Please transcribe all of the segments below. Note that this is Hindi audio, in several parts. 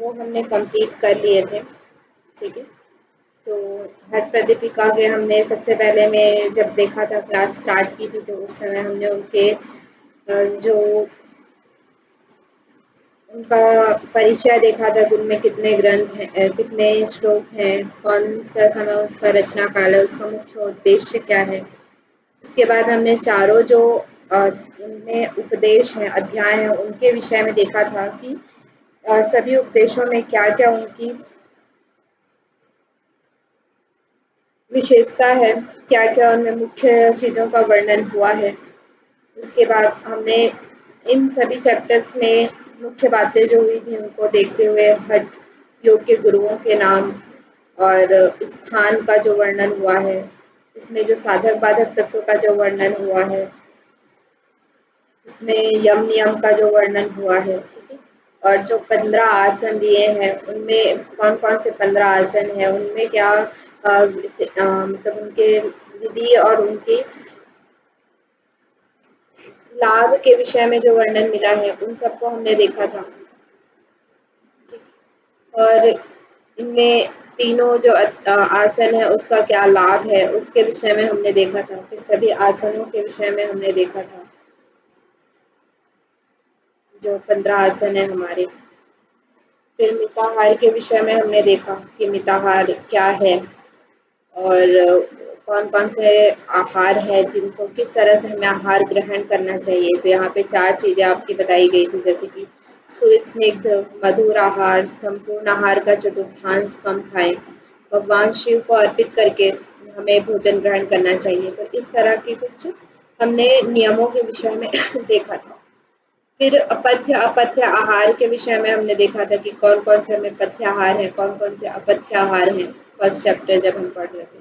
वो हमने कंप्लीट कर लिए थे। ठीक है, तो हट प्रदीपिका के हमने सबसे पहले मैं जब देखा था, क्लास स्टार्ट की थी, तो उस समय हमने उनके जो उनका परिचय देखा था कि उनमें कितने ग्रंथ हैं, कितने श्लोक हैं, कौन सा समय उसका रचना काल है, उसका मुख्य उद्देश्य क्या है। उसके बाद हमने चारों जो उनमें उपदेश हैं, अध्याय हैं, उनके विषय में देखा था कि सभी उपदेशों में क्या क्या उनकी विशेषता है, क्या क्या उनमें मुख्य चीज़ों का वर्णन हुआ है। उसके बाद हमने इन सभी चैप्टर्स में मुख्य बातें जो हुई थी उनको देखते हुए हठ योग के गुरुओं के नाम और स्थान का जो वर्णन हुआ है, उसमें जो साधक बाधक तत्व का जो वर्णन हुआ है, उसमें यम नियम का जो वर्णन हुआ है। ठीक है, और जो 15 आसन दिए हैं उनमें कौन कौन से 15 आसन हैं, उनमें क्या मतलब उनके विधि और उनके लाभ के विषय में जो वर्णन मिला है, उन सबको हमने देखा था। और इनमें तीनों जो आसन है उसका क्या लाभ है, उसके विषय में हमने देखा था। फिर सभी आसनों के विषय में हमने देखा था, जो 15 आसन है हमारे। फिर मिताहार के विषय में हमने देखा कि मिताहार क्या है और कौन कौन से आहार है जिनको किस तरह से हमें आहार ग्रहण करना चाहिए। तो यहाँ पे 4 चीज़ें आपकी बताई गई थी, जैसे कि सुस्निग्ध, मधुर आहार, संपूर्ण आहार का चतुर्थांश कम खाएं, भगवान शिव को अर्पित करके हमें भोजन ग्रहण करना चाहिए। तो इस तरह के कुछ हमने नियमों के विषय में देखा था। फिर अपथ्य अपथ्य आहार के विषय में हमने देखा था कि कौन कौन से हमें पथ्य आहार है, कौन कौन से अपथ्य आहार हैं। फर्स्ट चैप्टर जब हम पढ़ रहे थे,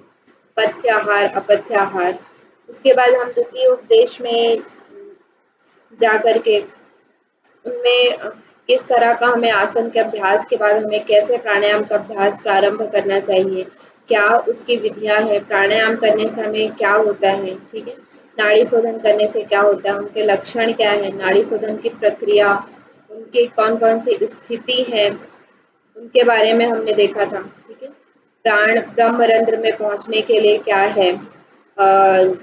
पथ्य आहार अपथ्य आहार। उसके बाद हम द्वितीय उपदेश में जा करके उनमें किस तरह का हमें आसन के अभ्यास के बाद हमें कैसे प्राणायाम का अभ्यास प्रारंभ करना चाहिए, क्या उसकी विधियां हैं, प्राणायाम करने से हमें क्या होता है। ठीक है, नाड़ी शोधन करने से क्या होता है, उनके लक्षण क्या है, नाड़ी शोधन की प्रक्रिया, उनकी कौन कौन सी स्थिति है, उनके बारे में हमने देखा था। ठीक है, प्राण ब्रह्मरंध्र में पहुंचने के लिए क्या है।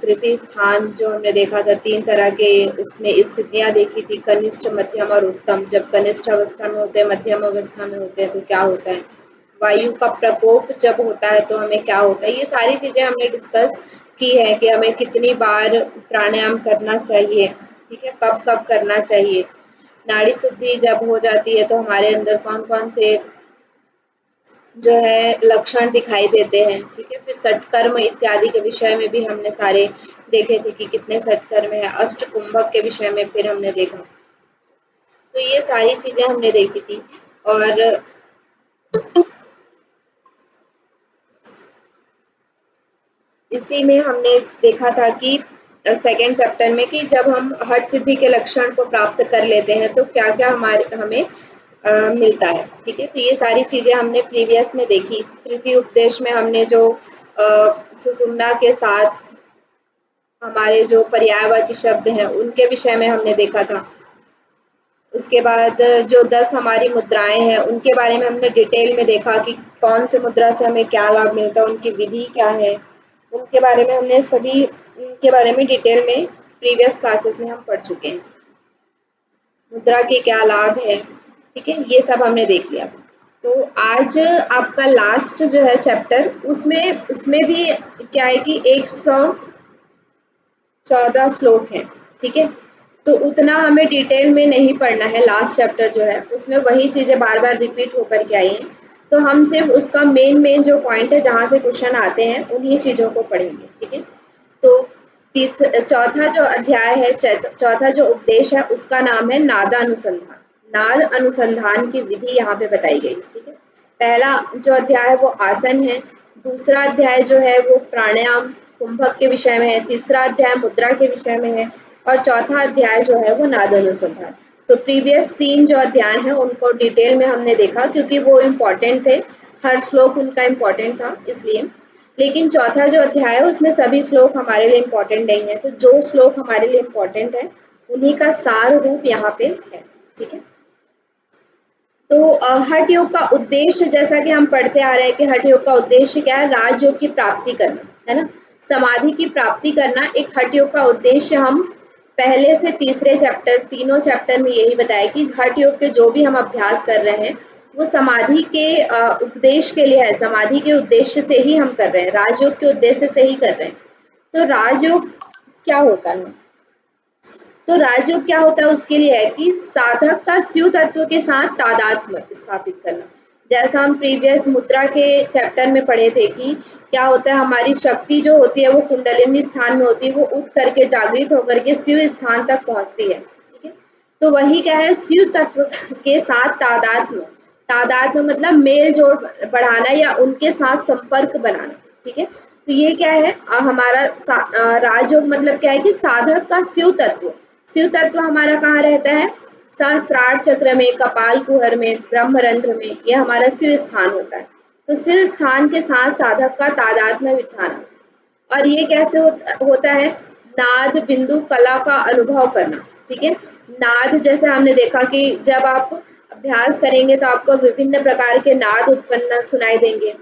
तृतीय स्थान जो हमने देखा था, 3 तरह के उसमें स्थितियां देखी थी, कनिष्ठ, मध्यम और उत्तम। जब कनिष्ठ अवस्था में होते हैं, मध्यम अवस्था में होते हैं तो क्या होता है, वायु का प्रकोप जब होता है तो हमें क्या होता है। ये सारी चीजें हमने डिस्कस की है कि हमें कितनी बार प्राणायाम करना चाहिए। ठीक है, कब कब करना चाहिए। नाड़ी शुद्धि जब हो जाती है तो हमारे अंदर कौन कौन से जो है लक्षण दिखाई देते हैं। ठीक है, फिर सटकर्म इत्यादि के विषय में भी हमने सारे देखे थे कि कितने सटकर्म है। अष्ट कुंभक के विषय में फिर हमने देखा। तो ये सारी चीजें हमने देखी थी। और इसी में हमने देखा था कि सेकेंड चैप्टर में कि जब हम हठ सिद्धि के लक्षण को प्राप्त कर लेते हैं तो क्या क्या हमारे हमें मिलता है। ठीक है, तो ये सारी चीजें हमने प्रीवियस में देखी। तृतीय उपदेश में हमने जो सुषुम्ना के साथ हमारे जो पर्यायवाची शब्द हैं उनके विषय में हमने देखा था। उसके बाद जो 10 हमारी मुद्राएं हैं उनके बारे में हमने डिटेल में देखा कि कौन से मुद्रा से हमें क्या लाभ मिलता है, उनकी विधि क्या है, उनके बारे में हमने सभी उनके बारे में डिटेल में प्रीवियस क्लासेस में हम पढ़ चुके हैं। मुद्रा के क्या लाभ है, ठीक है, ये सब हमने देख लिया। तो आज आपका लास्ट जो है चैप्टर, उसमें भी क्या है कि 114 श्लोक है। ठीक है, तो उतना हमें डिटेल में नहीं पढ़ना है। लास्ट चैप्टर जो है उसमें वही चीजें बार बार रिपीट होकर के आई हैं, तो हम सिर्फ उसका मेन जो पॉइंट है जहाँ से क्वेश्चन आते हैं उन्हीं चीजों को पढ़ेंगे। ठीक है, तो चौथा जो अध्याय है, चौथा जो उपदेश है उसका नाम है नादानुसंधान। नाद अनुसंधान की विधि यहाँ पे बताई गई। ठीक है, पहला जो अध्याय है वो आसन है, दूसरा अध्याय जो है वो प्राणायाम कुंभक के विषय में है, तीसरा अध्याय मुद्रा के विषय में है और चौथा अध्याय जो है वो नाद अनुसंधान। तो प्रीवियस 3 जो अध्याय हैं उनको डिटेल में हमने देखा क्योंकि वो इम्पोर्टेंट थे, हर श्लोक उनका इम्पोर्टेंट था इसलिए। लेकिन चौथा जो अध्याय है उसमें सभी श्लोक हमारे लिए इम्पोर्टेंट नहीं है, तो जो श्लोक हमारे लिए इम्पोर्टेंट है उन्हीं का सार रूप यहाँ पे है। ठीक है, तो हठ योग का उद्देश्य, जैसा कि हम पढ़ते आ रहे हैं कि हठ योग का उद्देश्य क्या है, राजयोग की प्राप्ति करना है ना, समाधि की प्राप्ति करना एक हठ योग का उद्देश्य। हम पहले से तीसरे चैप्टर, तीनों चैप्टर में यही बताया कि हठ योग के जो भी हम अभ्यास कर रहे हैं वो समाधि के उपदेश के लिए है, समाधि के उद्देश्य से ही हम कर रहे हैं, राजयोग के उद्देश्य से ही कर रहे हैं। तो राजयोग क्या होता है, तो राजयोग क्या होता है, उसके लिए है कि साधक का शिव तत्व के साथ तादात्म्य स्थापित करना। जैसा हम प्रीवियस मुद्रा के चैप्टर में पढ़े थे कि क्या होता है, हमारी शक्ति जो होती है वो कुंडलिनी स्थान में होती है, वो उठ करके जागृत होकर के शिव स्थान तक पहुंचती है, ठीक है। तो वही क्या है, शिव तत्व के साथ तादात्म्य, तादात्म्य मतलब मेल जोड़ बढ़ाना या उनके साथ संपर्क बनाना, ठीक है। तो ये क्या है, हमारा राजयोग मतलब क्या है कि साधक का शिव तत्व, शिव तत्व हमारा कहाँ रहता है, सहस्त्रार चक्र में, कपाल कुहर में, ब्रह्मरंध्र में, ये हमारा शिव स्थान होता है। तो शिव स्थान के साथ साधक का तादात्म्य बिठाना। और ये कैसे होता है, नाद बिंदु कला का अनुभव करना, ठीक है। नाद जैसे हमने देखा कि जब आप अभ्यास करेंगे तो आपको विभिन्न प्रकार के नाद उत्पन्न सुनाई देंगे।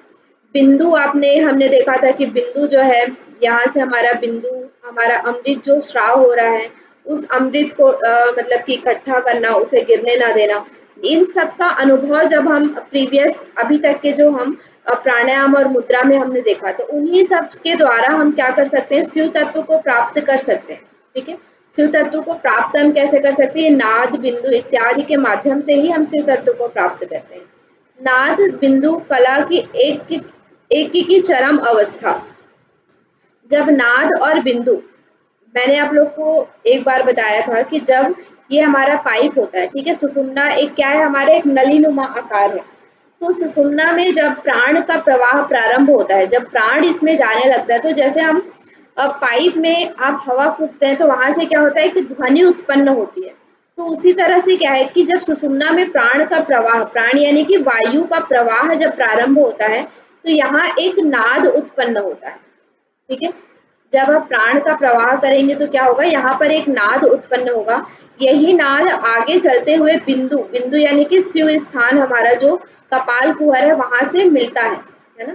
बिंदु आपने हमने देखा था कि बिंदु जो है, यहाँ से हमारा बिंदु, हमारा अमृत जो श्राव हो रहा है उस अमृत को मतलब कि इकट्ठा करना, उसे गिरने ना देना, इन सब का अनुभव जब हम प्रीवियस अभी तक के जो हम प्राणायाम और मुद्रा में हमने देखा, तो उन्हीं सब के द्वारा हम क्या कर सकते हैं, शिव तत्व को प्राप्त कर सकते हैं, ठीक है। शिव तत्व को प्राप्त हम कैसे कर सकते हैं, नाद बिंदु इत्यादि के माध्यम से ही हम शिव तत्व को प्राप्त करते हैं। नाद बिंदु कला की एक की चरम अवस्था, जब नाद और बिंदु, मैंने आप लोग को एक बार बताया था कि जब ये हमारा पाइप होता है, ठीक है, सुषुम्ना एक क्या है, हमारे एक नलीनुमा आकार है। तो सुषुम्ना में जब प्राण का प्रवाह प्रारंभ होता है, जब प्राण इसमें जाने लगता है, तो जैसे हम पाइप में आप हवा फूंकते हैं तो वहां से क्या होता है कि ध्वनि उत्पन्न होती है। तो उसी तरह से क्या है कि जब सुषुम्ना में प्राण का प्रवाह, प्राण यानी कि वायु का प्रवाह जब प्रारंभ होता है तो यहाँ एक नाद उत्पन्न होता है, ठीक है। जब आप प्राण का प्रवाह करेंगे तो क्या होगा, यहाँ पर एक नाद उत्पन्न होगा। यही नाद आगे चलते हुए बिंदु, बिंदु यानी कि शिव स्थान हमारा जो कपाल कुहर है वहां से मिलता है ना।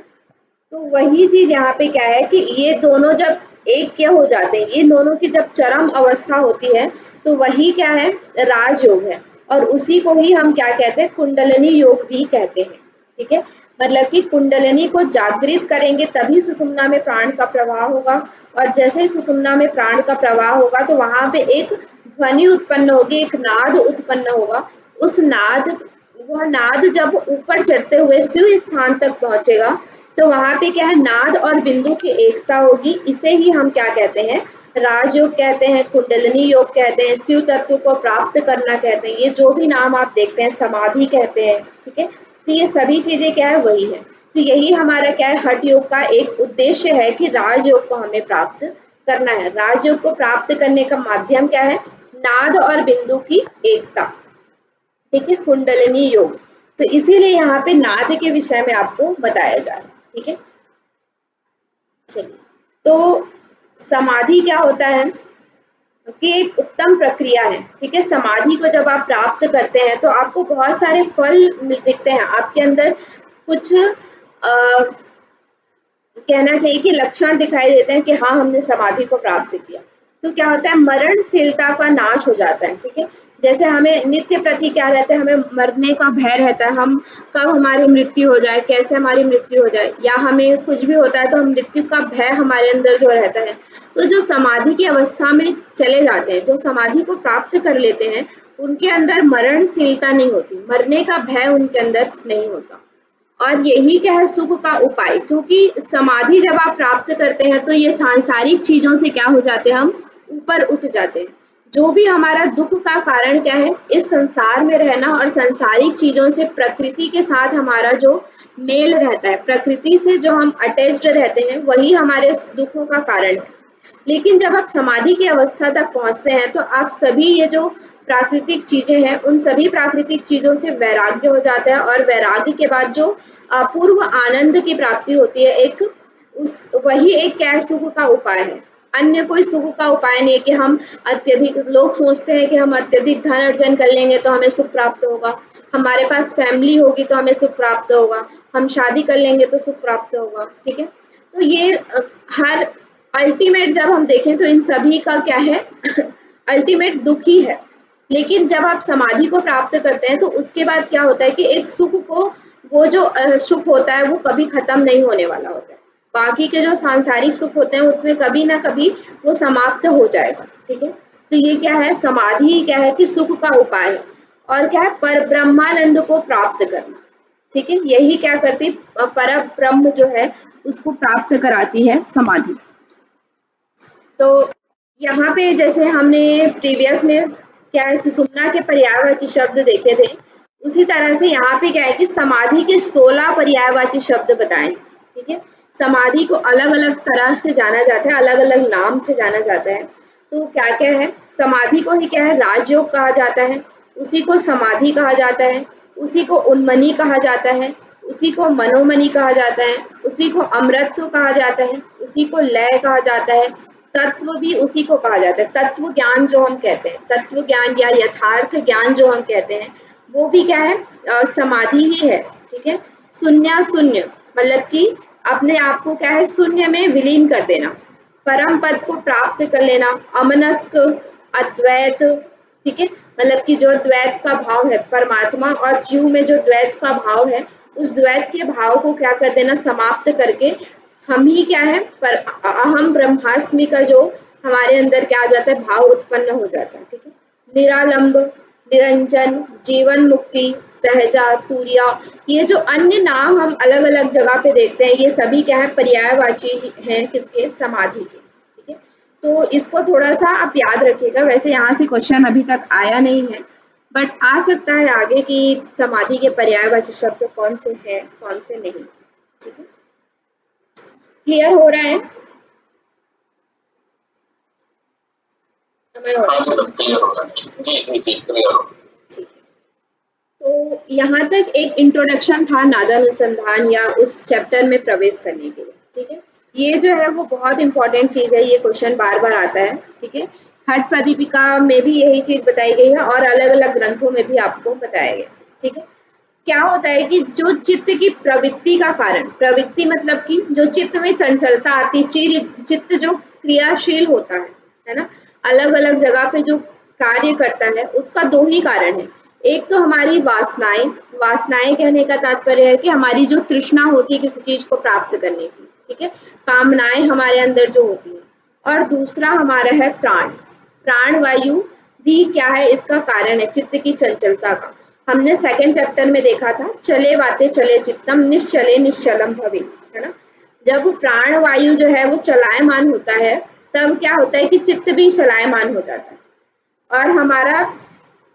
तो वही चीज यहाँ पे क्या है कि ये दोनों जब एक क्या हो जाते हैं, ये दोनों की जब चरम अवस्था होती है तो वही क्या है, राजयोग है। और उसी को ही हम क्या कहते हैं, कुंडलिनी योग भी कहते हैं, ठीक है। मतलब कि कुंडलिनी को जागृत करेंगे तभी सुषुम्ना में प्राण का प्रवाह होगा, और जैसे ही सुषुम्ना में प्राण का प्रवाह होगा तो वहां पे एक ध्वनि उत्पन्न होगी, एक नाद उत्पन्न होगा। उस नाद, वह नाद जब ऊपर चढ़ते हुए शिव स्थान तक पहुंचेगा तो वहां पे क्या है, नाद और बिंदु की एकता होगी। इसे ही हम क्या कहते हैं, राजयोग कहते हैं, कुंडलिनी योग कहते हैं, शिव तत्व को प्राप्त करना कहते हैं, ये जो भी नाम आप देखते हैं, समाधि कहते हैं, ठीक है। तो ये सभी चीजें क्या है, वही है। तो यही हमारा क्या है, हठ योग का एक उद्देश्य है कि राजयोग को हमें प्राप्त करना है। राजयोग को प्राप्त करने का माध्यम क्या है, नाद और बिंदु की एकता, ठीक है, कुंडलिनी योग। तो इसीलिए यहाँ पे नाद के विषय में आपको बताया जा रहा है, ठीक है। चलिए, तो समाधि क्या होता है कि एक उत्तम प्रक्रिया है, ठीक है। समाधि को जब आप प्राप्त करते हैं तो आपको बहुत सारे फल दिखते हैं आपके अंदर, कुछ कहना चाहिए कि लक्षण दिखाई देते हैं कि हाँ हमने समाधि को प्राप्त किया। तो क्या होता है, मरणशीलता का नाश हो जाता है, ठीक है। जैसे हमें नित्य प्रति क्या रहता है, हमें मरने का भय रहता है, हम कब हमारी मृत्यु हो जाए, कैसे हमारी मृत्यु हो जाए, या हमें कुछ भी होता है तो हम मृत्यु का भय हमारे अंदर जो रहता है। तो जो समाधि की अवस्था में चले जाते हैं, जो समाधि को प्राप्त कर लेते हैं, उनके अंदर मरणशीलता नहीं होती, मरने का भय उनके अंदर नहीं होता। और यही क्या है, सुख का उपाय, क्योंकि समाधि जब आप प्राप्त करते हैं तो ये सांसारिक चीजों से क्या हो जाते हैं, हम ऊपर उठ जाते हैं। जो भी हमारा दुख का कारण क्या है, इस संसार में रहना और सांसारिक चीजों से, प्रकृति के साथ हमारा जो मेल रहता है, प्रकृति से जो हम अटैच्ड रहते हैं, वही हमारे दुखों का कारण है। लेकिन जब आप समाधि की अवस्था तक पहुंचते हैं तो आप सभी ये जो प्राकृतिक चीजें हैं, उन सभी प्राकृतिक चीजों से वैराग्य हो जाता है, और वैराग्य के बाद जो अपूर्व आनंद की प्राप्ति होती है, एक उस वही एक क्या है, सुख का उपाय है। अन्य कोई सुख का उपाय नहीं है कि हम अत्यधिक, लोग सोचते हैं कि हम अत्यधिक धन अर्जन कर लेंगे तो हमें सुख प्राप्त होगा, हमारे पास फैमिली होगी तो हमें सुख प्राप्त होगा, हम शादी कर लेंगे तो सुख प्राप्त होगा, ठीक है। तो ये हर अल्टीमेट जब हम देखें तो इन सभी का क्या है अल्टीमेट दुख ही है। लेकिन जब आप समाधि को प्राप्त करते हैं तो उसके बाद क्या होता है कि एक सुख को, वो जो सुख होता है वो कभी खत्म नहीं होने वाला होता है। बाकी के जो सांसारिक सुख होते हैं उसमें कभी ना कभी वो समाप्त हो जाएगा, ठीक है। तो ये क्या है, समाधि क्या है कि सुख का उपाय है, और क्या है, पर ब्रह्मानंद को प्राप्त करना, ठीक है। यही क्या करती, पर ब्रह्म जो है उसको प्राप्त कराती है समाधि। तो यहाँ पे जैसे हमने प्रीवियस में क्या है, सुषुम्ना के पर्यायवाची शब्द देखे थे, उसी तरह से यहाँ पे क्या है कि समाधि के 16 पर्यायवाची शब्द बताए, ठीक है। समाधि को अलग अलग तरह से जाना जाता है, अलग अलग नाम से जाना जाता है। तो क्या क्या है, समाधि को ही क्या है, राजयोग कहा जाता है, उसी को समाधि कहा जाता है, उसी को उन्मनी कहा जाता है, उसी को मनोमनी कहा जाता है, उसी को अमृतत्व कहा जाता है, उसी को लय कहा जाता है, तत्व भी उसी को कहा जाता है। तत्व ज्ञान जो हम कहते हैं, तत्व ज्ञान या यथार्थ ज्ञान जो हम कहते हैं, वो भी क्या है, समाधि ही है, ठीक है। शून्य शून्य मतलब कि अपने आप को क्या है, शून्य में विलीन कर देना, परम पद को प्राप्त कर लेना, अमनस्क, अद्वैत, ठीक है। मतलब कि जो द्वैत का भाव है, परमात्मा और जीव में जो द्वैत का भाव है, उस द्वैत के भाव को क्या कर देना, समाप्त करके हम ही क्या है, पर अहम ब्रह्मास्मि का जो हमारे अंदर क्या आ जाता है, भाव उत्पन्न हो जाता है, ठीक है। निरालंब, निरंजन, जीवन मुक्ति, सहजा, तुर्या, ये जो अन्य नाम हम अलग अलग जगह पे देखते हैं, ये सभी क्या है, पर्यायवाची हैं किसके, समाधि के, ठीक है। तो इसको थोड़ा सा आप याद रखिएगा। वैसे यहाँ से क्वेश्चन अभी तक आया नहीं है, बट आ सकता है आगे कि समाधि के पर्यायवाची शब्द कौन से हैं कौन से नहीं, ठीक है। क्लियर हो रहा है? जी जी जी क्लियर हो। ठीक है। तो यहाँ तक एक इंट्रोडक्शन था नादानुसंधान या उस चैप्टर में प्रवेश करने के लिए, ठीक है। ये जो है वो बहुत इंपॉर्टेंट चीज है, ये क्वेश्चन बार बार आता है, ठीक है। हठ प्रदीपिका में भी यही चीज बताई गई है और अलग अलग ग्रंथों में भी आपको बताया गया, ठीक है। क्या होता है कि जो चित्त की प्रवृत्ति का कारण, प्रवृत्ति मतलब कि जो चित्त में चंचलता आती, चित्त जो क्रियाशील होता है ना, अलग अलग जगह पे जो कार्य करता है, उसका दो ही कारण है। एक तो हमारी वासनाएं, वासनाएं कहने का तात्पर्य है कि हमारी जो तृष्णा होती है किसी चीज को प्राप्त करने की, ठीक है, कामनाएं हमारे अंदर जो होती है। और दूसरा हमारा है प्राण, प्राण वायु भी क्या है, इसका कारण है चित्त की चंचलता का। हमने सेकंड चैप्टर में देखा था, चले वाते चले चित्तम निश्चले निश्चलम भवे, है ना। जब प्राण वायु जो है वो चलायमान होता है, तब क्या होता है कि चित्त भी चलायमान हो जाता है। और हमारा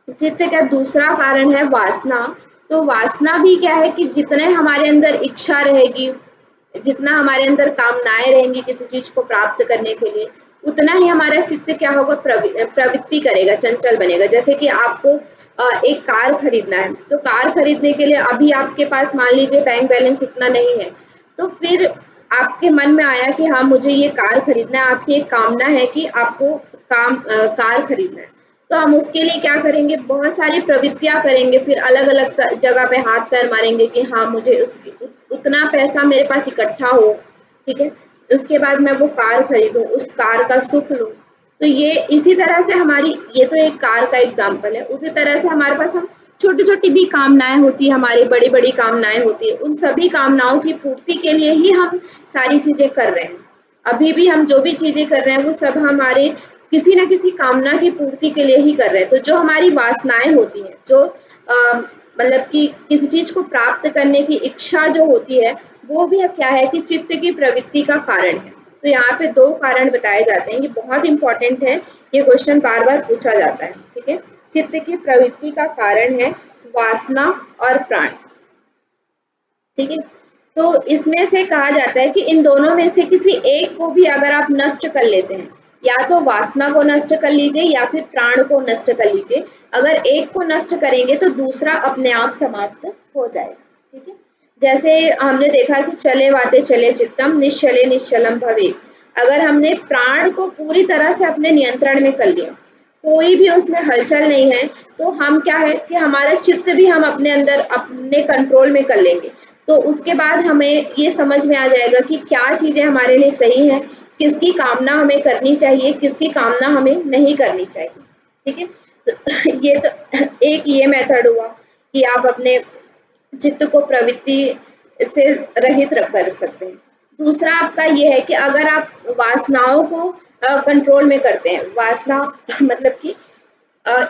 चित्त का दूसरा कारण है वासना। तो वासना भी क्या है कि जितने हमारे अंदर इच्छा रहेगी, जितना हमारे अंदर कामनाएं रहेंगी किसी चीज को प्राप्त करने के लिए, उतना ही हमारा चित्त क्या होगा, प्रवृत्ति करेगा, चंचल बनेगा। जैसे कि आपको एक कार खरीदना है, तो कार खरीदने के लिए अभी आपके पास मान लीजिए बैंक बैलेंस इतना नहीं है, तो फिर आपके मन में आया कि हाँ मुझे ये कार खरीदना है, आपकी एक कामना है कि आपको कार खरीदना है, तो हम उसके लिए क्या करेंगे, बहुत सारी प्रवृत्तियां करेंगे, फिर अलग अलग जगह पे हाथ पैर मारेंगे कि हाँ मुझे उतना पैसा मेरे पास इकट्ठा हो, ठीक है, उसके बाद मैं वो कार खरीदूं, उस कार का सुख लूं। तो ये इसी तरह से हमारी, ये तो एक कार का एग्जाम्पल है, उसी तरह से हमारे पास हम छोटी छोटी भी कामनाएं होती है, हमारी बड़ी बड़ी कामनाएं होती है, उन सभी कामनाओं की पूर्ति के लिए ही हम सारी चीजें कर रहे हैं। अभी भी हम जो भी चीजें कर रहे हैं वो सब हमारे किसी ना किसी कामना की पूर्ति के लिए ही कर रहे हैं। तो जो हमारी वासनाएं होती हैं, जो मतलब कि किसी चीज को प्राप्त करने की इच्छा जो होती है, वो भी क्या है कि चित्त की प्रवृत्ति का कारण है। तो यहाँ पे दो कारण बताए जाते हैं, ये बहुत इंपॉर्टेंट है, ये क्वेश्चन बार बार पूछा जाता है, ठीक है। चित्त की प्रवृत्ति का कारण है वासना और प्राण, ठीक है। तो इसमें से कहा जाता है कि इन दोनों में से किसी एक को भी अगर आप नष्ट कर लेते हैं, या तो वासना को नष्ट कर लीजिए या फिर प्राण को नष्ट कर लीजिए, अगर एक को नष्ट करेंगे तो दूसरा अपने आप समाप्त हो जाएगा, ठीक है। जैसे हमने देखा कि चले वाते चले चित्तम निश्चले निश्चलम भवे, अगर हमने प्राण को पूरी तरह से अपने नियंत्रण में कर लिया, कोई भी उसमें हलचल नहीं है, तो हम क्या है कि हमारा चित्त भी हम अपने अंदर अपने कंट्रोल में कर लेंगे। तो उसके बाद हमें ये समझ में आ जाएगा कि क्या चीजें हमारे लिए सही है, किसकी कामना हमें करनी चाहिए, किसकी कामना हमें नहीं करनी चाहिए। ठीक है, तो ये तो एक ये मेथड हुआ कि आप अपने चित्त को प्रवृत्ति से रहित कर सकते हैं। दूसरा आपका ये है कि अगर आप वासनाओं को कंट्रोल में करते हैं, वासना मतलब कि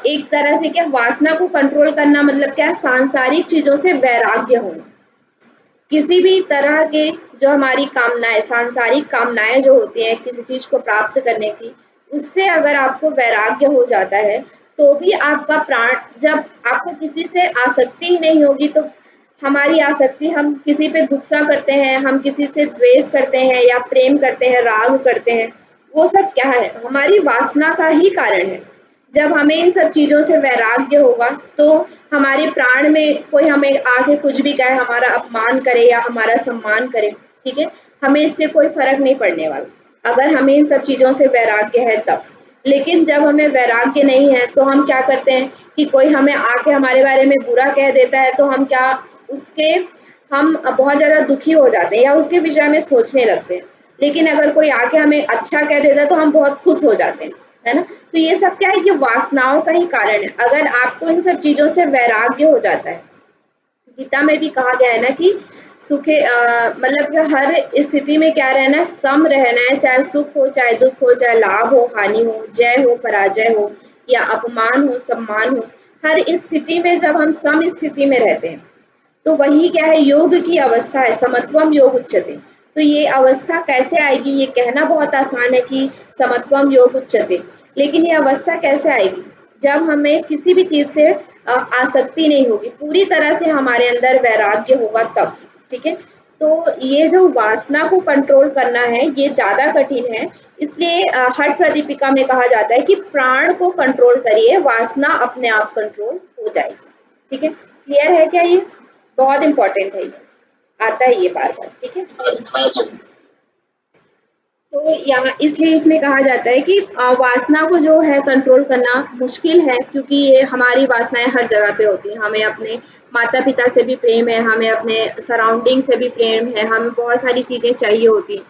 एक तरह से क्या, वासना को कंट्रोल करना मतलब क्या, सांसारिक चीजों से वैराग्य होना। किसी भी तरह के जो हमारी कामनाएं, सांसारिक कामनाएं जो होती हैं किसी चीज को प्राप्त करने की, उससे अगर आपको वैराग्य हो जाता है, तो भी आपका प्राण, जब आपको किसी से आसक्ति ही नहीं होगी, तो हमारी आसक्ति, हम किसी पे गुस्सा करते हैं, हम किसी से द्वेष करते हैं या प्रेम करते हैं, राग करते हैं, वो सब क्या है, हमारी वासना का ही कारण है। जब हमें इन सब चीजों से वैराग्य होगा, तो हमारे प्राण में कोई हमें आके कुछ भी कहे, हमारा अपमान करे या हमारा सम्मान करे, ठीक है, हमें इससे कोई फर्क नहीं पड़ने वाला, अगर हमें इन सब चीजों से वैराग्य है तब। लेकिन जब हमें वैराग्य नहीं है, तो हम क्या करते हैं कि कोई हमें आके हमारे बारे में बुरा कह देता है, तो हम क्या, उसके हम बहुत ज्यादा दुखी हो जाते हैं या उसके विषय में सोचने लगते हैं। लेकिन अगर कोई आके हमें अच्छा कह देता है, तो हम बहुत खुश हो जाते हैं, है ना। तो ये सब क्या है, ये वासनाओं का ही कारण है। अगर आपको इन सब चीजों से वैराग्य हो जाता है, गीता में भी कहा गया है ना कि सुखे मतलब हर स्थिति में क्या रहना है, सम रहना है, चाहे सुख हो, चाहे दुख हो, चाहे लाभ हो, हानि हो, जय हो, पराजय हो, या अपमान हो, सम्मान हो, हर स्थिति में जब हम सम स्थिति में रहते हैं, तो वही क्या है, योग की अवस्था है, समत्वम योग उच्यते। तो ये अवस्था कैसे आएगी, ये कहना बहुत आसान है कि समत्वम योग उच्यते, लेकिन ये अवस्था कैसे आएगी, जब हमें किसी भी चीज से आसक्ति नहीं होगी, पूरी तरह से हमारे अंदर वैराग्य होगा तब। ठीक है, तो ये जो वासना को कंट्रोल करना है, ये ज्यादा कठिन है। इसलिए हठ प्रदीपिका में कहा जाता है कि प्राण को कंट्रोल करिए, वासना अपने आप कंट्रोल हो जाएगी। ठीक है, क्लियर है क्या ये? बहुत इंपॉर्टेंट है, ये आता है ये बार बार। ठीक है, हाँ जी। तो यहाँ इसलिए इसमें कहा जाता है कि वासना को जो है कंट्रोल करना मुश्किल है, क्योंकि ये हमारी वासनाएं हर जगह पे होती हैं। हमें अपने माता पिता से भी प्रेम है, हमें अपने सराउंडिंग से भी प्रेम है, हमें बहुत सारी चीजें चाहिए होती हैं।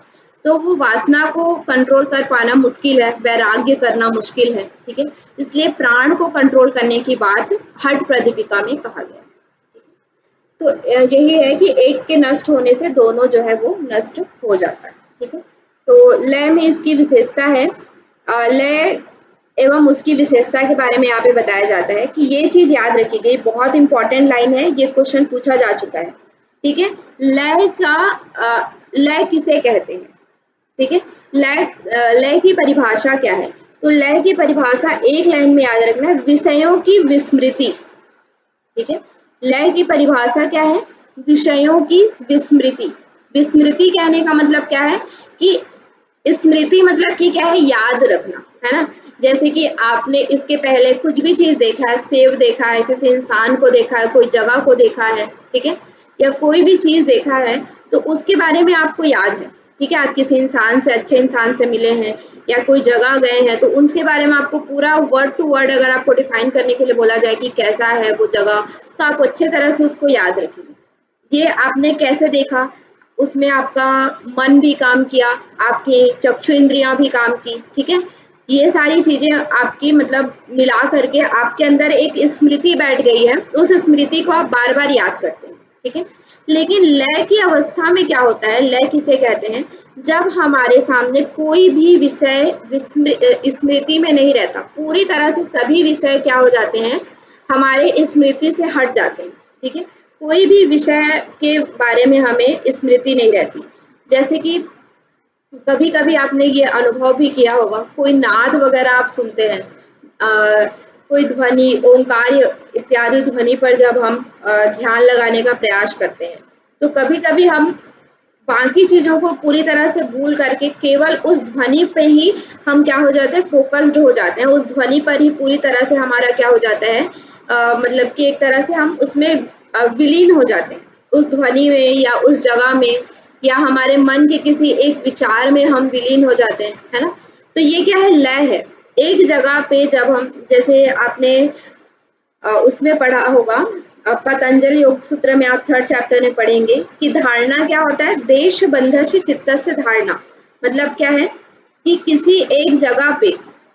तो वो वासना को कंट्रोल कर पाना मुश्किल है, वैराग्य करना मुश्किल है। ठीक है, इसलिए प्राण को कंट्रोल करने की बात हठ प्रदीपिका में कहा गया। तो यही है कि एक के नष्ट होने से दोनों जो है वो नष्ट हो जाता है। ठीक है, तो लय में इसकी विशेषता है, लय एवं उसकी विशेषता के बारे में यहाँ पे बताया जाता है कि ये चीज याद रखी गई, बहुत इंपॉर्टेंट लाइन है, ये क्वेश्चन पूछा जा चुका है। ठीक है, लय का लय किसे कहते हैं? ठीक है, लय की परिभाषा क्या है? तो लय की परिभाषा एक लाइन में याद रखना है, विषयों की विस्मृति। ठीक है, लय की परिभाषा क्या है? विषयों की विस्मृति। विस्मृति कहने का मतलब क्या है कि स्मृति मतलब कि क्या है, याद रखना, है ना। जैसे कि आपने इसके पहले कुछ भी चीज देखा है, सेब देखा है, किसी इंसान को देखा है, कोई जगह को देखा है, ठीक है, या कोई भी चीज देखा है, तो उसके बारे में आपको याद है। ठीक है, आप किसी इंसान से, अच्छे इंसान से मिले हैं या कोई जगह गए हैं, तो उनके बारे में आपको पूरा वर्ड टू वर्ड अगर आपको डिफाइन करने के लिए बोला जाए कि कैसा है वो जगह, तो आप अच्छे तरह से उसको याद रखेंगे। ये आपने कैसे देखा, उसमें आपका मन भी काम किया, आपकी चक्षु इंद्रियां भी काम की। ठीक है, ये सारी चीजें आपकी मतलब मिला करके आपके अंदर एक स्मृति बैठ गई है, उस स्मृति को आप बार बार याद करते हैं। ठीक है, लेकिन लय की अवस्था में क्या होता है, लय किसे कहते हैं? जब हमारे सामने कोई भी विषय स्मृति में नहीं रहता, पूरी तरह से सभी विषय क्या हो जाते हैं, हमारे स्मृति से हट जाते हैं। ठीक है, कोई भी विषय के बारे में हमें स्मृति नहीं रहती। जैसे कि कभी कभी आपने ये अनुभव भी किया होगा, कोई नाद वगैरह आप सुनते हैं, कोई ध्वनि, ओंकार इत्यादि ध्वनि पर जब हम ध्यान लगाने का प्रयास करते हैं, तो कभी कभी हम बाकी चीजों को पूरी तरह से भूल करके केवल उस ध्वनि पे ही हम क्या हो जाते हैं, फोकस्ड हो जाते हैं, उस ध्वनि पर ही पूरी तरह से हमारा क्या हो जाता है, मतलब कि एक तरह से हम उसमें विलीन हो जाते हैं, उस ध्वनि में या उस जगह में। या हमारे मन के किसी एक विचार में हम विलीन हो जाते हैं, है ना। तो ये क्या है, लय है। एक जगह पे जब हम, जैसे आपने उसमें पढ़ा होगा, पतंजलि योग सूत्र में आप 3rd चैप्टर में पढ़ेंगे कि धारणा क्या होता है, देश बंधस्य चित्तस्य धारणा। मतलब क्या है कि किसी एक जगह पे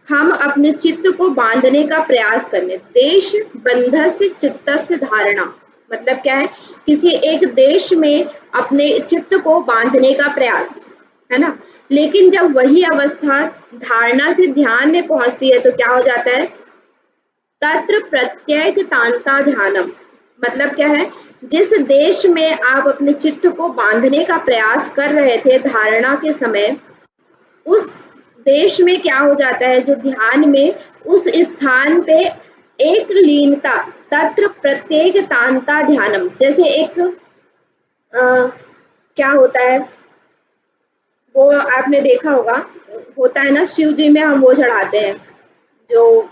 हम अपने चित्त को बांधने का प्रयास करने, देश बंधस्य चित्तस्य धारणा। मतलब क्या है, किसी एक देश में अपने चित्त को बांधने का प्रयास, है ना। लेकिन जब वही अवस्था धारणा से ध्यान में पहुंचती है तो क्या हो जाता है, तत्र प्रत्येकतांता ध्यानम। मतलब क्या है, जिस देश में आप अपने चित्त को बांधने का प्रयास कर रहे थे धारणा के समय, उस देश में क्या हो जाता है, जो ध्यान में उस स्थान पे एक लीनता, तत्र प्रत्येकतांता ध्यानम। जैसे एक क्या होता है, वो आपने देखा होगा, होता है ना, शिव जी में हम वो चढ़ाते हैं, जो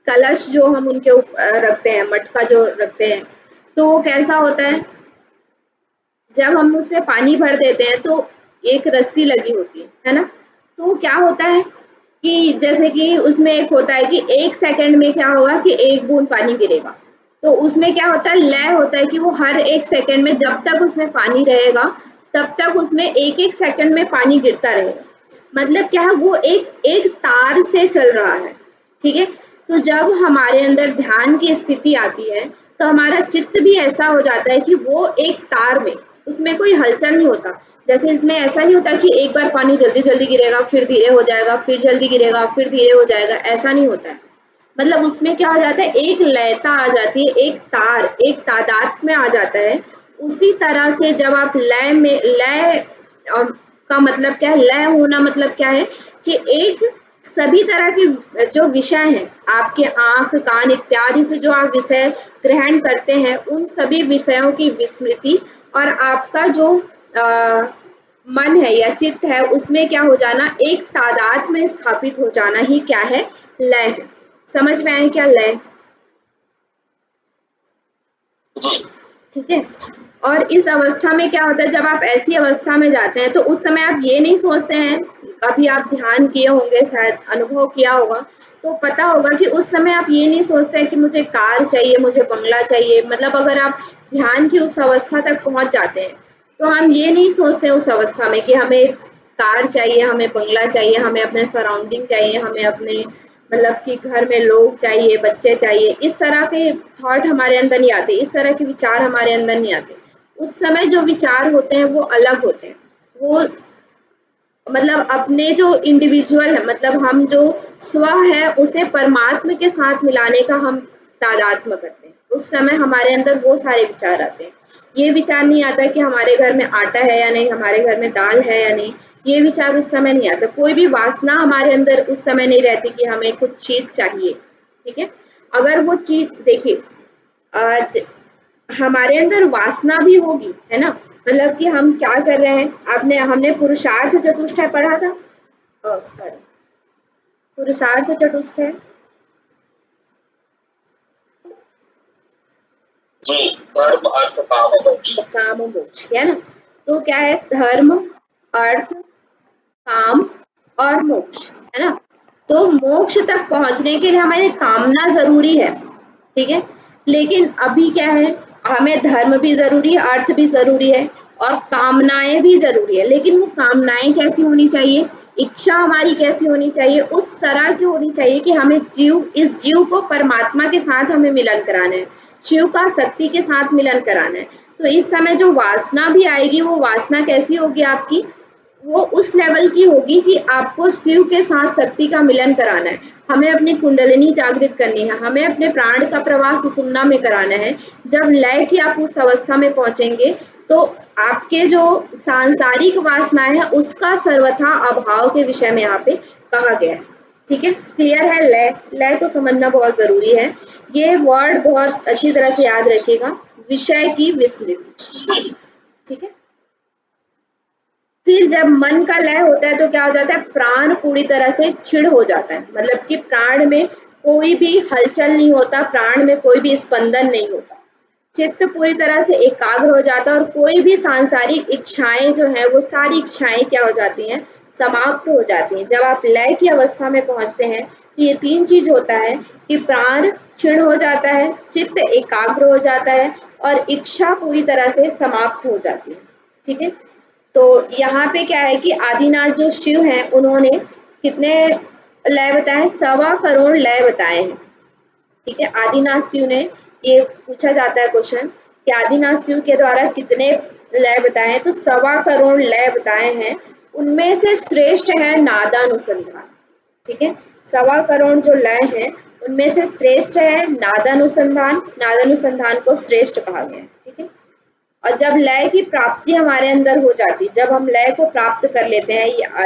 कलश जो हम उनके ऊपर रखते हैं, मटका जो रखते हैं, तो वो कैसा होता है, जब हम उसमें पानी भर देते हैं तो एक रस्सी लगी होती है ना। तो क्या होता है कि जैसे कि उसमें एक होता है कि 1 सेकंड में क्या होगा कि 1 बूंद पानी गिरेगा। तो उसमें क्या होता है, लय होता है कि वो हर 1 सेकंड में जब तक उसमें पानी रहेगा तब तक उसमें 1-1 सेकंड में पानी गिरता रहेगा। मतलब क्या है, वो एक एक तार से चल रहा है, ठीक है। तो जब हमारे अंदर ध्यान की स्थिति आती है तो हमारा चित्त भी ऐसा हो जाता है कि वो एक तार में, उसमें कोई हलचल नहीं होता। जैसे इसमें ऐसा नहीं होता कि एक बार पानी जल्दी जल्दी गिरेगा फिर धीरे हो जाएगा, फिर जल्दी गिरेगा फिर धीरे हो जाएगा, ऐसा नहीं होता है। मतलब उसमें क्या हो जाता है, एक लयता आ जाती है, एक तार, एक तादाद में आ जाता है। उसी तरह से जब आप लय में, लय का मतलब क्या है, लय होना मतलब क्या है कि एक सभी तरह के जो विषय हैं, आपके आंख कान इत्यादि से जो आप विषय ग्रहण करते हैं, उन सभी विषयों की विस्मृति और आपका जो मन है या चित्त है, उसमें क्या हो जाना, एक तादाद में स्थापित हो जाना ही क्या है, लय है। समझ में आए क्या लय? ठीक है। और इस अवस्था में क्या होता है, जब आप ऐसी अवस्था में जाते हैं तो उस समय आप ये नहीं सोचते हैं, कभी आप ध्यान किए होंगे, शायद अनुभव किया होगा, तो पता होगा कि उस समय आप ये नहीं सोचते हैं कि मुझे कार चाहिए, मुझे बंगला चाहिए। मतलब अगर आप ध्यान की उस अवस्था तक पहुंच जाते हैं तो हम ये नहीं सोचते उस अवस्था में कि हमें कार चाहिए, हमें बंगला चाहिए, हमें अपने सराउंडिंग चाहिए, हमें अपने मतलब कि घर में लोग चाहिए, बच्चे चाहिए। इस तरह के थॉट हमारे अंदर नहीं आते, इस तरह के विचार हमारे अंदर नहीं आते। उस समय जो विचार होते हैं वो अलग होते हैं। वो मतलब अपने जो इंडिविजुअल है, मतलब हम जो स्व है उसे परमात्मा के साथ मिलाने का हम तादात्म्य करते हैं। उस समय हमारे अंदर वो सारे विचार आते हैं। ये विचार नहीं आता कि हमारे घर में आटा है या नहीं, हमारे घर में दाल है या नहीं, ये विचार उस समय नहीं आता। कोई भी वासना हमारे अंदर उस समय नहीं रहती कि हमें कुछ चीज चाहिए, ठीक है। अगर वो चीज देखिए, हमारे अंदर वासना भी होगी, है ना। मतलब कि हम क्या कर रहे हैं, आपने हमने पुरुषार्थ चतुष्टय पढ़ा था, सॉरी, पुरुषार्थ चतुष्टय जी, धर्म अर्थ काम मोक्ष। काम मोक्ष, है ना। तो क्या है, धर्म अर्थ काम और मोक्ष, है ना। तो मोक्ष तक पहुंचने के लिए हमारी कामना जरूरी है, ठीक है। लेकिन अभी क्या है, हमें धर्म भी जरूरी है, अर्थ भी जरूरी है और कामनाएं भी जरूरी है। लेकिन वो कामनाएं कैसी होनी चाहिए, इच्छा हमारी कैसी होनी चाहिए, उस तरह की होनी चाहिए कि हमें इस जीव को परमात्मा के साथ हमें मिलन कराना है, शिव का शक्ति के साथ मिलन कराना है। तो इस समय जो वासना भी आएगी, वो वासना कैसी होगी आपकी, वो उस लेवल की होगी कि आपको शिव के साथ शक्ति का मिलन कराना है, हमें अपनी कुंडलिनी जागृत करनी है, हमें अपने प्राण का प्रवाह सुषुम्ना में कराना है। जब लय की आप उस अवस्था में पहुंचेंगे तो आपके जो सांसारिक वासनाएं हैं उसका सर्वथा अभाव के विषय में यहाँ पे कहा गया है, ठीक है। क्लियर है, लय, लय को समझना बहुत जरूरी है। ये वर्ड बहुत अच्छी तरह से याद रखिएगा, विषय की विस्मृति, ठीक है। फिर जब मन का लय होता है तो क्या हो जाता है, प्राण पूरी तरह से क्षीण हो जाता है। मतलब कि प्राण में कोई भी हलचल नहीं होता, प्राण में कोई भी स्पंदन नहीं होता। चित्त पूरी तरह से एकाग्र हो जाता है और कोई भी सांसारिक इच्छाएं जो है वो सारी इच्छाएं क्या हो जाती हैं, समाप्त हो जाती हैं। जब आप लय की अवस्था में पहुंचते हैं तो ये तीन चीज होता है कि प्राण क्षीण हो जाता है, चित्त एकाग्र हो जाता है और इच्छा पूरी तरह से समाप्त हो जाती है। ठीक है, तो यहाँ पे क्या है कि आदिनाथ जो शिव हैं उन्होंने कितने लय बताए, 1.25 करोड़ लय बताए हैं। ठीक है, आदिनाथ शिव ने, ये पूछा जाता है क्वेश्चन कि आदिनाथ शिव के द्वारा कितने लय बताए हैं, तो 1.25 करोड़ लय बताए हैं। उनमें से श्रेष्ठ है नादानुसंधान। ठीक है, 1.25 करोड़ जो लय हैं उनमें से श्रेष्ठ है नादानुसंधान। नादानुसंधान को श्रेष्ठ कहा गया है। ठीक है, और जब लय की प्राप्ति हमारे अंदर हो जाती, जब हम लय को प्राप्त कर लेते हैं या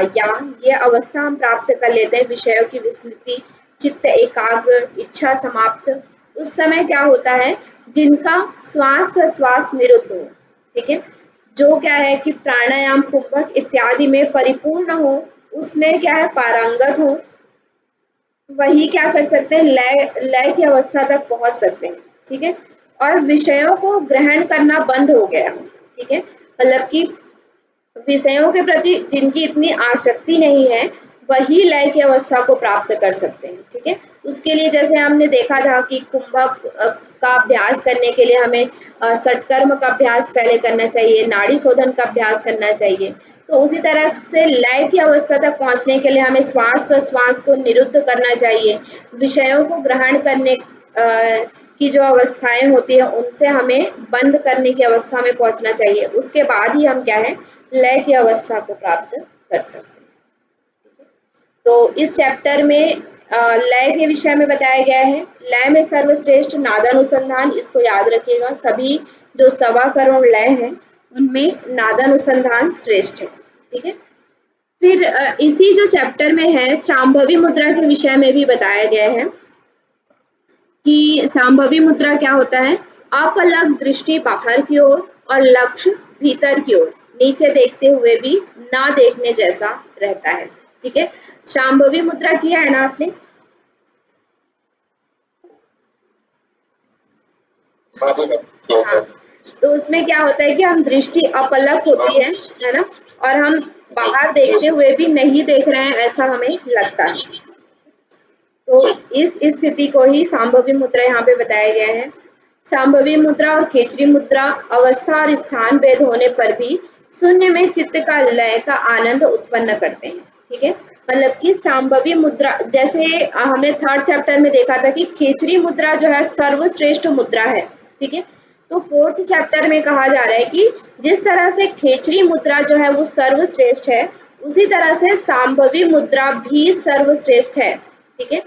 ये अवस्था हम प्राप्त कर लेते हैं, विषयों की विस्मृति, चित्त एकाग्र, इच्छा समाप्त, उस समय क्या होता है, जिनका श्वास प्रश्वास निरुद्ध हो, ठीक है, जो क्या है कि प्राणायाम, कुंभक इत्यादि में परिपूर्ण हो, उसमें क्या है पारंगत हो, वही क्या कर सकते हैं, लय लय की अवस्था तक पहुंच सकते हैं। ठीक है, और विषयों को ग्रहण करना बंद हो गया। ठीक है, मतलब कि विषयों के प्रति जिनकी इतनी आसक्ति नहीं है वही लय की अवस्था को प्राप्त कर सकते हैं। ठीक है, उसके लिए जैसे हमने देखा था कि कुंभक का अभ्यास करने के लिए हमें षटकर्म का अभ्यास पहले करना चाहिए, नाड़ी शोधन का अभ्यास करना चाहिए। तो उसी तरह से लय की अवस्था तक पहुंचने के लिए हमें श्वास प्रश्वास को निरुद्ध करना चाहिए, विषयों को ग्रहण करने की जो अवस्थाएं होती है उनसे हमें बंद करने की अवस्था में पहुंचना चाहिए। उसके बाद ही हम क्या है, लय की अवस्था को प्राप्त कर सकते हैं। तो इस चैप्टर में लय के विषय में बताया गया है। लय में सर्वश्रेष्ठ नादानुसंधान, इसको याद रखिएगा। सभी जो 1.25 करोड़ लय है उनमें नादानुसंधान श्रेष्ठ है। ठीक है, फिर इसी जो चैप्टर में है शांभवी मुद्रा के विषय में भी बताया गया है कि शांभवी मुद्रा क्या होता है, अपलक दृष्टि बाहर की ओर और लक्ष्य भीतर की ओर, नीचे देखते हुए भी ना देखने जैसा रहता है। ठीक है, शांभवी मुद्रा किया है ना आपने? हाँ, तो उसमें क्या होता है कि हम दृष्टि अपलक होती है ना, और हम बाहर देखते हुए भी नहीं देख रहे हैं ऐसा हमें लगता है। तो इस स्थिति को ही शांभवी मुद्रा यहाँ पे बताया गया है। शांभवी मुद्रा और खेचरी मुद्रा अवस्था और स्थान भेद होने पर भी शून्य में चित्त का लय का आनंद उत्पन्न करते हैं। ठीक है, मतलब कि शांभवी मुद्रा, जैसे हमने 3rd चैप्टर में देखा था कि खेचरी मुद्रा जो है सर्वश्रेष्ठ मुद्रा है। ठीक है, तो 4th चैप्टर में कहा जा रहा है कि जिस तरह से खेचरी मुद्रा जो है वो सर्वश्रेष्ठ है, उसी तरह से शांभवी मुद्रा भी सर्वश्रेष्ठ है। ठीक है,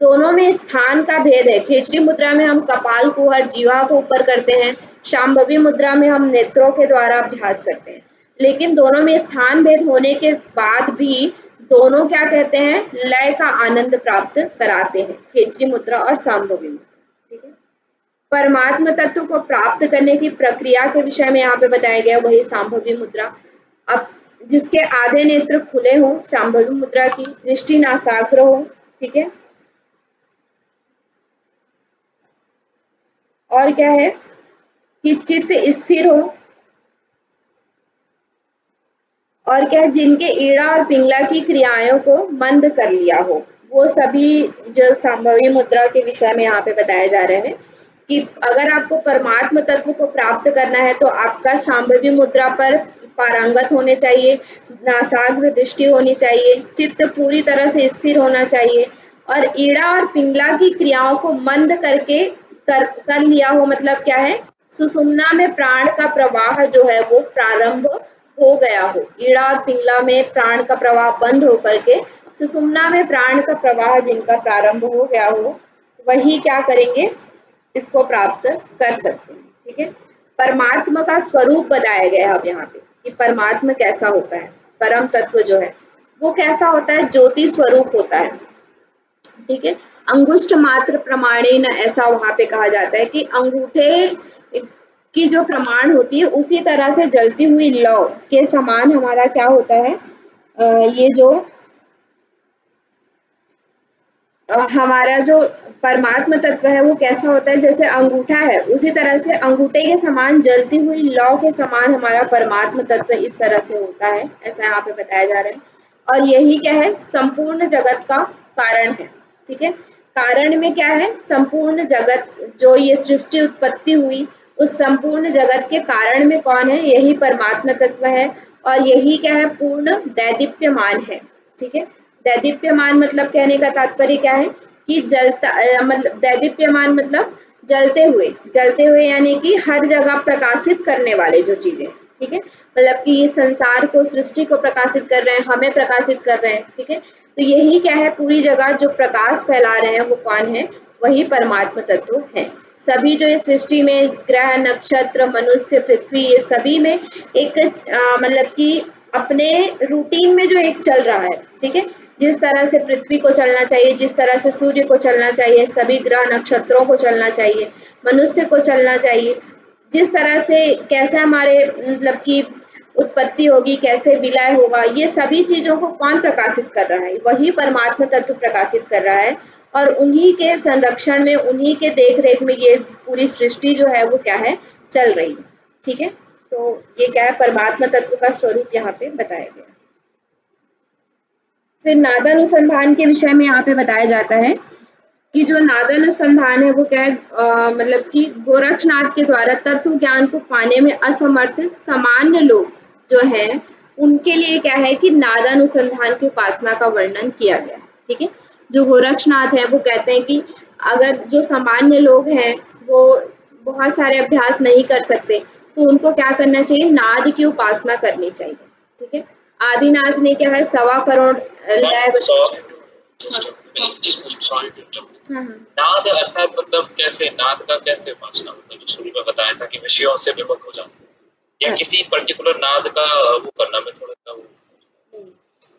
दोनों में स्थान का भेद है। खेचरी मुद्रा में हम कपाल कुहर जीवा को ऊपर करते हैं, शांभवी मुद्रा में हम नेत्रों के द्वारा अभ्यास करते हैं। लेकिन दोनों में स्थान भेद होने के बाद भी दोनों क्या कहते हैं, लय का आनंद प्राप्त कराते हैं, खेचरी मुद्रा और शांभवी मुद्रा। ठीक है, परमात्म तत्व को प्राप्त करने की प्रक्रिया के विषय में यहाँ पे बताया गया, वही शांभवी मुद्रा। अब जिसके आधे नेत्र खुले हो, शांभवी मुद्रा की दृष्टि नासाग्र हो। ठीक है, और क्या है कि चित्त स्थिर हो, और क्या है, जिनके ईड़ा और पिंगला की क्रियाओं को मंद कर लिया हो, वो सभी जो संभवी मुद्रा के विषय में यहाँ पे बताया जा रहा है कि अगर आपको परमात्म तत्व को प्राप्त करना है तो आपका संभवी मुद्रा पर पारंगत होने चाहिए, नासाग्र दृष्टि होनी चाहिए, चित्त पूरी तरह से स्थिर होना चाहिए, और ईड़ा और पिंगला की क्रियाओं को मंद करके कर लिया हो। मतलब क्या है, सुषुम्ना में प्राण का प्रवाह जो है वो प्रारंभ हो गया हो, ईड़ा और पिंगला में प्राण का प्रवाह बंद हो करके सुषुम्ना में प्राण का प्रवाह जिनका प्रारंभ हो गया हो, वही क्या करेंगे, इसको प्राप्त कर सकते हैं। ठीक है, परमात्मा का स्वरूप बताया गया है अब यहाँ पे कि परमात्मा कैसा होता है, परम तत्व जो है वो कैसा होता है, ज्योति स्वरूप होता है। ठीक है, अंगुष्ठ मात्र प्रमाणे न, ऐसा वहां पे कहा जाता है कि अंगूठे की जो प्रमाण होती है उसी तरह से जलती हुई लौ के समान हमारा क्या होता है, ये जो हमारा जो परमात्म तत्व है वो कैसा होता है, जैसे अंगूठा है उसी तरह से अंगूठे के समान जलती हुई लौ के समान हमारा परमात्म तत्व इस तरह से होता है, ऐसा यहाँ पे बताया जा रहा है। और यही क्या है, संपूर्ण जगत का कारण है। ठीक है, कारण में क्या है, संपूर्ण जगत, जो ये सृष्टि उत्पत्ति हुई उस संपूर्ण जगत के कारण में कौन है, यही परमात्मा तत्व है। और यही क्या है, पूर्ण दैदीप्यमान है। ठीक है, दैदीप्यमान मतलब कहने का तात्पर्य क्या है कि जलता, मतलब दैदीप्यमान मतलब जलते हुए यानी कि हर जगह प्रकाशित करने वाले जो चीजें। ठीक है, मतलब कि ये संसार को, सृष्टि को प्रकाशित कर रहे हैं, हमें प्रकाशित कर रहे हैं। ठीक है, तो यही क्या है, पूरी जगह जो प्रकाश फैला रहे हैं वो कौन है, वही परमात्मा तत्व है। सभी जो इस सृष्टि में ग्रह, नक्षत्र, मनुष्य, पृथ्वी, ये सभी में एक मतलब कि अपने रूटीन में जो एक चल रहा है। ठीक है, जिस तरह से पृथ्वी को चलना चाहिए, जिस तरह से सूर्य को चलना चाहिए, सभी ग्रह नक्षत्रों को चलना चाहिए, मनुष्य को चलना चाहिए, जिस तरह से कैसे हमारे मतलब की उत्पत्ति होगी, कैसे विलय होगा, ये सभी चीजों को कौन प्रकाशित कर रहा है, वही परमात्मा तत्व प्रकाशित कर रहा है। और उन्हीं के संरक्षण में, उन्हीं के देख रेख में ये पूरी सृष्टि जो है वो क्या है, चल रही है। ठीक है, तो ये क्या है, परमात्मा तत्व का स्वरूप यहाँ पे बताया गया। फिर नादानुसंधान के विषय में यहाँ पे बताया जाता है कि जो नादानुसंधान है वो क्या है, मतलब कि गोरक्षनाथ के द्वारा तत्व ज्ञान को पाने में असमर्थ सामान्य लोग जो है उनके लिए क्या है कि नादानुसंधान की उपासना का वर्णन किया गया है। ठीक है, जो गोरक्षनाथ है वो कहते हैं कि अगर जो सामान्य लोग हैं वो बहुत सारे अभ्यास नहीं कर सकते तो उनको क्या करना चाहिए, नाद की उपासना करनी चाहिए। ठीक है, आदिनाथ ने क्या है, 1.25 करोड़ लय। हाँ, नाद अर्थात मतलब कैसे, नाद का कैसे उपासना, मतलब जो शुरू में बताया था कि विषयों से विमुख हो जाना या किसी पर्टिकुलर नाद का वो करना, में थोड़ा सा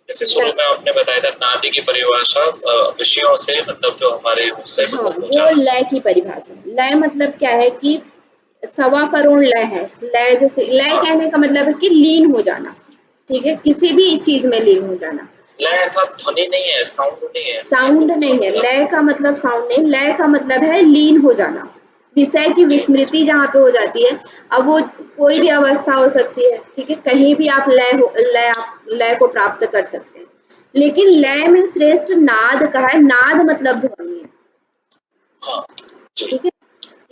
जैसे शुरू में आपने बताया था नाद की परिभाषा विषयों से, मतलब जो हमारे उससे हाँ, वो लय की परिभाषा। लय मतलब क्या है कि 1.25 करोड़ लय है। लय जैसे, लय कहने का मतलब है कि लीन हो जाना। ठीक है, किसी भी चीज में लीन हो जाना। लय अर्थात ध्वनि नहीं है, साउंड नहीं है, साउंड नहीं है, लय का मतलब साउंड नहीं, लय का मतलब है लीन हो जाना, विषय की विस्मृति जहाँ पे हो जाती है। अब वो कोई भी अवस्था हो सकती है। ठीक है, कहीं भी आप लय को प्राप्त कर सकते हैं। लेकिन लय में श्रेष्ठ नाद का है, नाद मतलब ध्वनि है। हाँ, ठीक है,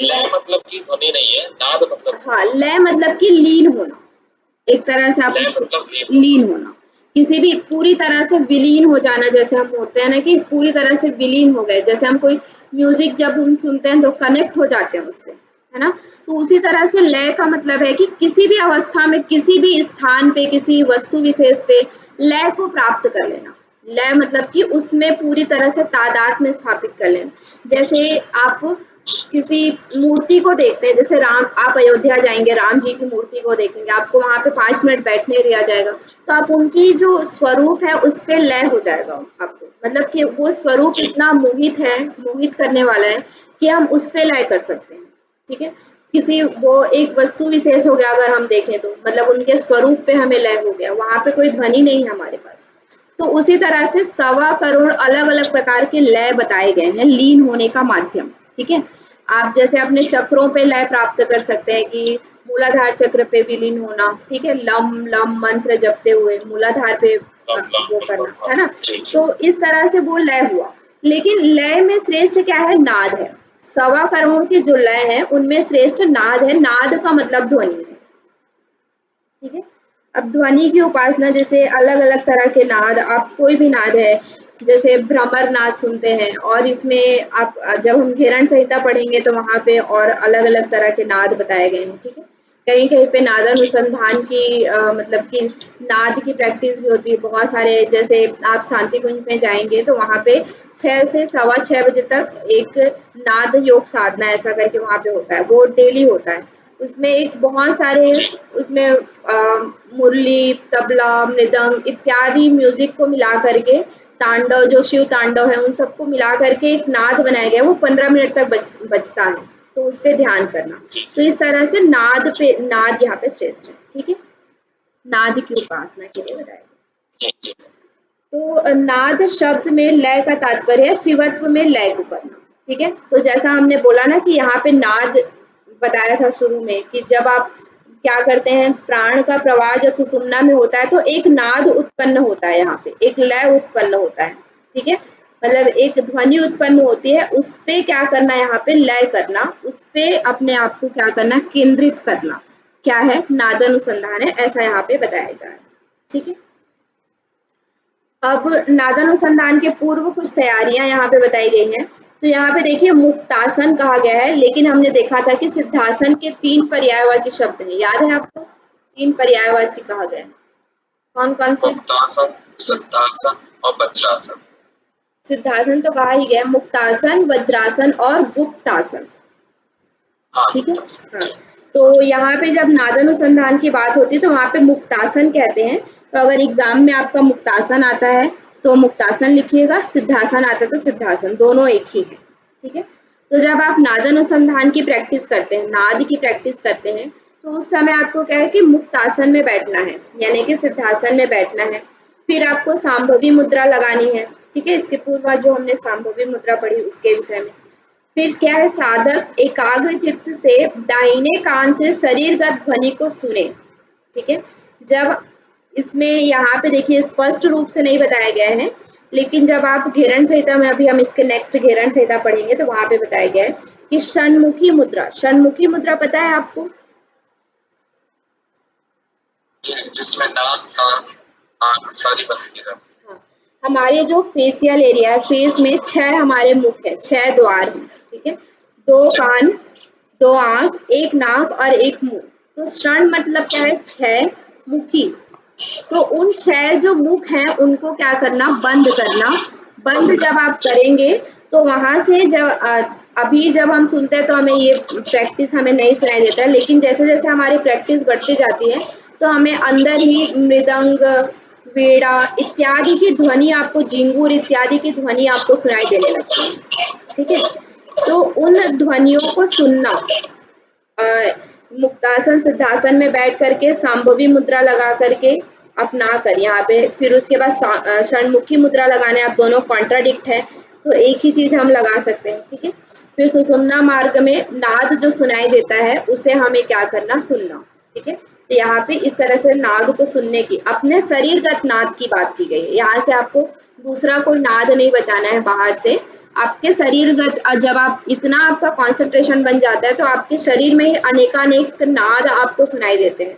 लय मतलब की ध्वनि नहीं है, नाद मतलब, हाँ, लय मतलब कि लीन होना, एक तरह से आप मतलब लीन होना, किसी भी पूरी तरह से विलीन हो जाना। जैसे हम होते हैं ना कि पूरी तरह से विलीन हो गए, जैसे हम कोई म्यूजिक जब हम सुनते हैं तो कनेक्ट हो जाते हैं उससे, है ना। तो उसी तरह से लय का मतलब है कि किसी भी अवस्था में, किसी भी स्थान पे, किसी वस्तु विशेष पे लय को प्राप्त कर लेना। लय मतलब कि उसमें पूरी तरह से तादाद में स्थापित कर लेना। जैसे आप किसी मूर्ति को देखते हैं, जैसे राम, आप अयोध्या जाएंगे, राम जी की मूर्ति को देखेंगे, आपको वहां पे 5 मिनट बैठने दिया जाएगा तो आप उनकी जो स्वरूप है उस पे लय हो जाएगा आपको, मतलब कि वो स्वरूप इतना मोहित है, मोहित करने वाला है कि हम उस पे लय कर सकते हैं। ठीक है, किसी वो एक वस्तु विशेष हो गया अगर हम देखें तो, मतलब उनके स्वरूप पे हमें लय हो गया, वहां पे कोई ध्वनि नहीं है हमारे पास। तो उसी तरह से 1.25 करोड़ अलग अलग प्रकार के लय बताए गए हैं, लीन होने का माध्यम। ठीक है, आप जैसे अपने चक्रों पे लय प्राप्त कर सकते हैं कि मूलाधार चक्र पे विलीन होना। ठीक है, लम लम मंत्र जपते हुए मूलाधार पे वो करना, है ना। तो इस तरह से वो लय हुआ। लेकिन लय में श्रेष्ठ क्या है, नाद है। 1.25 करोड़ के जो लय है उनमें श्रेष्ठ नाद है। नाद का मतलब ध्वनि है। ठीक है, अब ध्वनि की उपासना, जैसे अलग अलग तरह के नाद, आप कोई भी नाद है, जैसे भ्रमर नाद सुनते हैं, और इसमें आप जब हम घेरण संहिता पढ़ेंगे तो वहां पे और अलग अलग तरह के नाद बताए गए हैं। ठीक है, कहीं कहीं पे नादानुसंधान की मतलब कि नाद की प्रैक्टिस भी होती है बहुत सारे। जैसे आप शांति कुंज में जाएंगे तो वहां पे 6 से 6:15 बजे तक एक नाद योग साधना ऐसा करके वहां पे होता है, वो डेली होता है। उसमें एक बहुत सारे, उसमें मुरली, तबला, मृदंग इत्यादि म्यूजिक को मिला करके, तांडव जो शिव तांडव है उन सबको मिला करके एक नाद बनाया गया, वो 15 मिनट तक बजता है। तो उस पे ध्यान करना। तो इस तरह से नाद यहाँ पे श्रेष्ठ है। ठीक है, नाद की उपासना के लिए बताया। तो नाद शब्द में लय का तात्पर्य है शिवत्व में लय को करना। ठीक है, तो जैसा हमने बोला ना कि यहाँ पे नाद बताया था शुरू में कि जब आप क्या करते हैं, प्राण का प्रवाह जब सुषुम्ना में होता है तो एक नाद उत्पन्न होता है, यहाँ पे एक लय उत्पन्न होता है। ठीक है, मतलब एक ध्वनि उत्पन्न होती है, उस पे क्या करना, यहाँ पे लय करना, उस पे अपने आप को क्या करना, केंद्रित करना, क्या है, नादानुसंधान है, ऐसा यहाँ पे बताया जा रहा है। ठीक है, अब नादानुसंधान के पूर्व कुछ तैयारियां यहाँ पे बताई गई हैं। तो यहाँ पे देखिए मुक्तासन कहा गया है, लेकिन हमने देखा था कि सिद्धासन के 3 पर्यायवाची शब्द हैं, याद है आपको? 3 पर्यायवाची कहा गया है, कौन कौन से? मुक्तासन, सिद्धासन और वज्रासन। सिद्धासन तो कहा ही गया, मुक्तासन, वज्रासन और गुप्तासन। ठीक है, हाँ। तो यहाँ पे जब नादानुसंधान की बात होती है तो वहाँ पे मुक्तासन कहते हैं। तो अगर एग्जाम में आपका मुक्तासन आता है तो मुक्तासन लिखिएगा, सिद्धासन आता है तो सिद्धासन, दोनों एक ही है। ठीक है, तो जब आप नादानुसंधान की प्रैक्टिस करते हैं, नाद की प्रैक्टिस करते हैं, तो उस समय आपको क्या है कि मुक्तासन में बैठना है, यानी कि सिद्धासन में बैठना है। फिर आपको सांभवी मुद्रा लगानी है। ठीक है, इसके पूर्व जो हमने सांभवी मुद्रा पढ़ी उसके विषय में। फिर क्या है, साधक एकाग्र चित्त से दाहिने कान से शरीरगत ध्वनि को सुने। ठीक है, जब इसमें यहाँ पे देखिए स्पष्ट रूप से नहीं बताया गया है, लेकिन जब आप घेरण संहिता में, अभी हम इसके नेक्स्ट घेरण संहिता पढ़ेंगे तो वहां पे बताया गया है कि षण्मुखी मुद्रा, षण्मुखी मुद्रा पता है आपको? जिसमें नाक, कान, आंख सारी बंद की जाती है। हाँ, हमारे जो फेशियल एरिया है, फेस में 6 हमारे मुख है, 6 द्वार हैं। ठीक है, 2 कान, 2 आंख, 1 नाक और 1 मुंह। तो षण मतलब क्या है, 6 मुखी। तो उन 6 जो मुख हैं उनको क्या करना, बंद करना। बंद जब आप करेंगे तो वहां से जब अभी जब हम सुनते हैं तो हमें ये प्रैक्टिस हमें नहीं सुनाई देता है, लेकिन जैसे जैसे हमारी प्रैक्टिस बढ़ती जाती है तो हमें अंदर ही मृदंग, वीणा इत्यादि की ध्वनि, आपको झिंगुर इत्यादि की ध्वनि आपको सुनाई देने लगती है। ठीक है, तो उन ध्वनियों को सुनना, मुक्तासन सिद्धासन में बैठ करके सांभवी मुद्रा लगा करके अपना कर यहाँ पे, फिर उसके बाद षण्मुखी मुद्रा लगाने, आप दोनों कॉन्ट्राडिक्ट है तो एक ही चीज हम लगा सकते हैं। ठीक है, फिर सुषुम्ना मार्ग में नाद जो सुनाई देता है उसे हमें क्या करना, सुनना। ठीक है, तो यहाँ पे इस तरह से नाद को सुनने की, अपने शरीरगत नाद की बात की गई है। यहाँ से आपको दूसरा कोई नाद नहीं बचाना है बाहर से, आपके शरीरगत, जब आप इतना आपका कंसंट्रेशन बन जाता है तो आपके शरीर में ही अनेकानेक नाद आपको सुनाई देते हैं,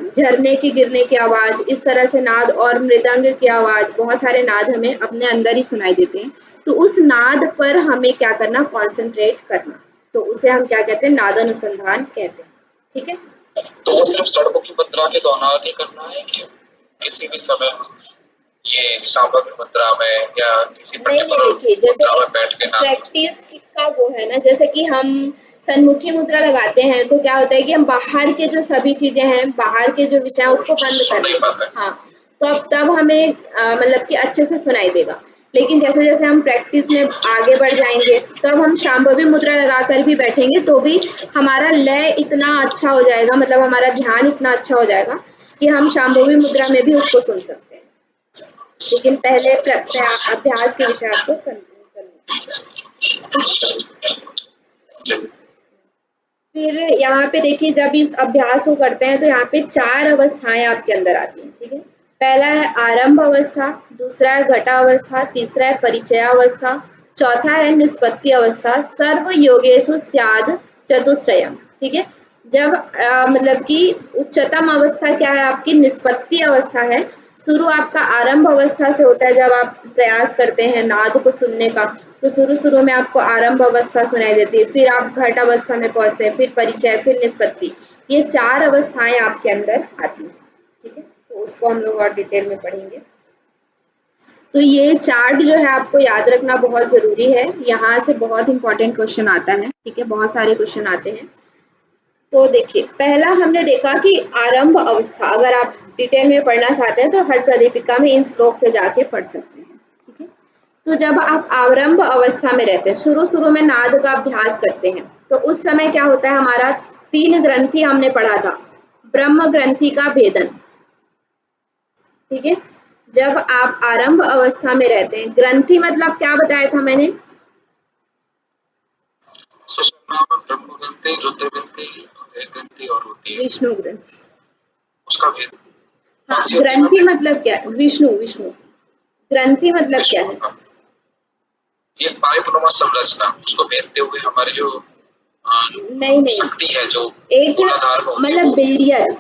झरने की गिरने की आवाज, इस तरह से नाद, और मृदंग की आवाज, बहुत सारे नाद हमें अपने अंदर ही सुनाई देते हैं। तो उस नाद पर हमें क्या करना, कॉन्सेंट्रेट करना, तो उसे हम क्या कहते हैं, नादानुसंधान कहते हैं। ठीक है, तो वो सिर्फ षण्मुखी मुद्रा के दौरान ही करना है कि किसी भी समय ये सांभवी मुद्रा में या किसी पर्टिकुलर देखिए जैसे मुद्रा में बैठ के नाम? प्रैक्टिस का वो है ना, जैसे कि हम सन्मुखी मुद्रा लगाते हैं तो क्या होता है कि हम बाहर के जो सभी चीजें हैं, बाहर के जो विषय है उसको बंद कर देते हैं। हाँ, तो तब हमें मतलब कि अच्छे से सुनाई देगा। लेकिन जैसे जैसे हम प्रैक्टिस में आगे बढ़ जाएंगे तब हम शांभवी मुद्रा लगा कर भी बैठेंगे तो भी हमारा लय इतना अच्छा हो जाएगा, मतलब हमारा ध्यान इतना अच्छा हो जाएगा कि हम शांभवी मुद्रा में भी उसको सुन सकते हैं। लेकिन पहले अभ्यास के विषय आपको फिर यहाँ पे देखिए जब इस अभ्यास को करते हैं तो यहाँ पे 4 अवस्थाएं आपके अंदर आती हैं। ठीक है, पहला है आरंभ अवस्था, दूसरा है घटा अवस्था, तीसरा है परिचय अवस्था, चौथा है निष्पत्ति अवस्था, सर्व योगेशु स्याद चतुष्टयम। ठीक है, जब मतलब कि उच्चतम अवस्था क्या है आपकी, निष्पत्ति अवस्था है। शुरू आपका आरंभ अवस्था से होता है, जब आप प्रयास करते हैं नाद को सुनने का तो शुरू में आपको आरंभ अवस्था सुनाई देती है, फिर आप घट अवस्था में पहुंचते हैं, फिर परिचय, फिर निष्पत्ति, ये 4 अवस्थाएं आपके अंदर आती हैं। ठीक है, तो उसको हम लोग और डिटेल में पढ़ेंगे। तो ये चार्ट जो है आपको याद रखना बहुत जरूरी है, यहाँ से बहुत इंपॉर्टेंट क्वेश्चन आता है। ठीक है, बहुत सारे क्वेश्चन आते हैं। तो देखिए पहला हमने देखा कि आरंभ अवस्था, अगर आप डिटेल में पढ़ना चाहते हैं तो हर प्रदीपिका में इन श्लोक पे जाके पढ़ सकते हैं। ठीक है, तो जब आप आरंभ अवस्था में रहते हैं, शुरू में नाद का अभ्यास करते हैं, तो उस समय क्या होता है, हमारा 3 ग्रंथि हमने पढ़ा था, ब्रह्म ग्रंथि का भेदन। ठीक है, जब आप आरंभ अवस्था में रहते हैं, ग्रंथि मतलब क्या बताया था मैंने? ब्रह्म ग्रंथि, रुद्र ग्रंथि, एक ग्रंथि और होती है विष्णु ग्रंथि। उसका भेद हाँ, ग्रंथि मतलब क्या है? विष्णु, विष्णु। ग्रंथि मतलब क्या है? ये पाइपनुमा संरचना, उसको भेदते हुए हमारे जो नहीं नहीं, शक्ति है जो एक मतलब बैरियर,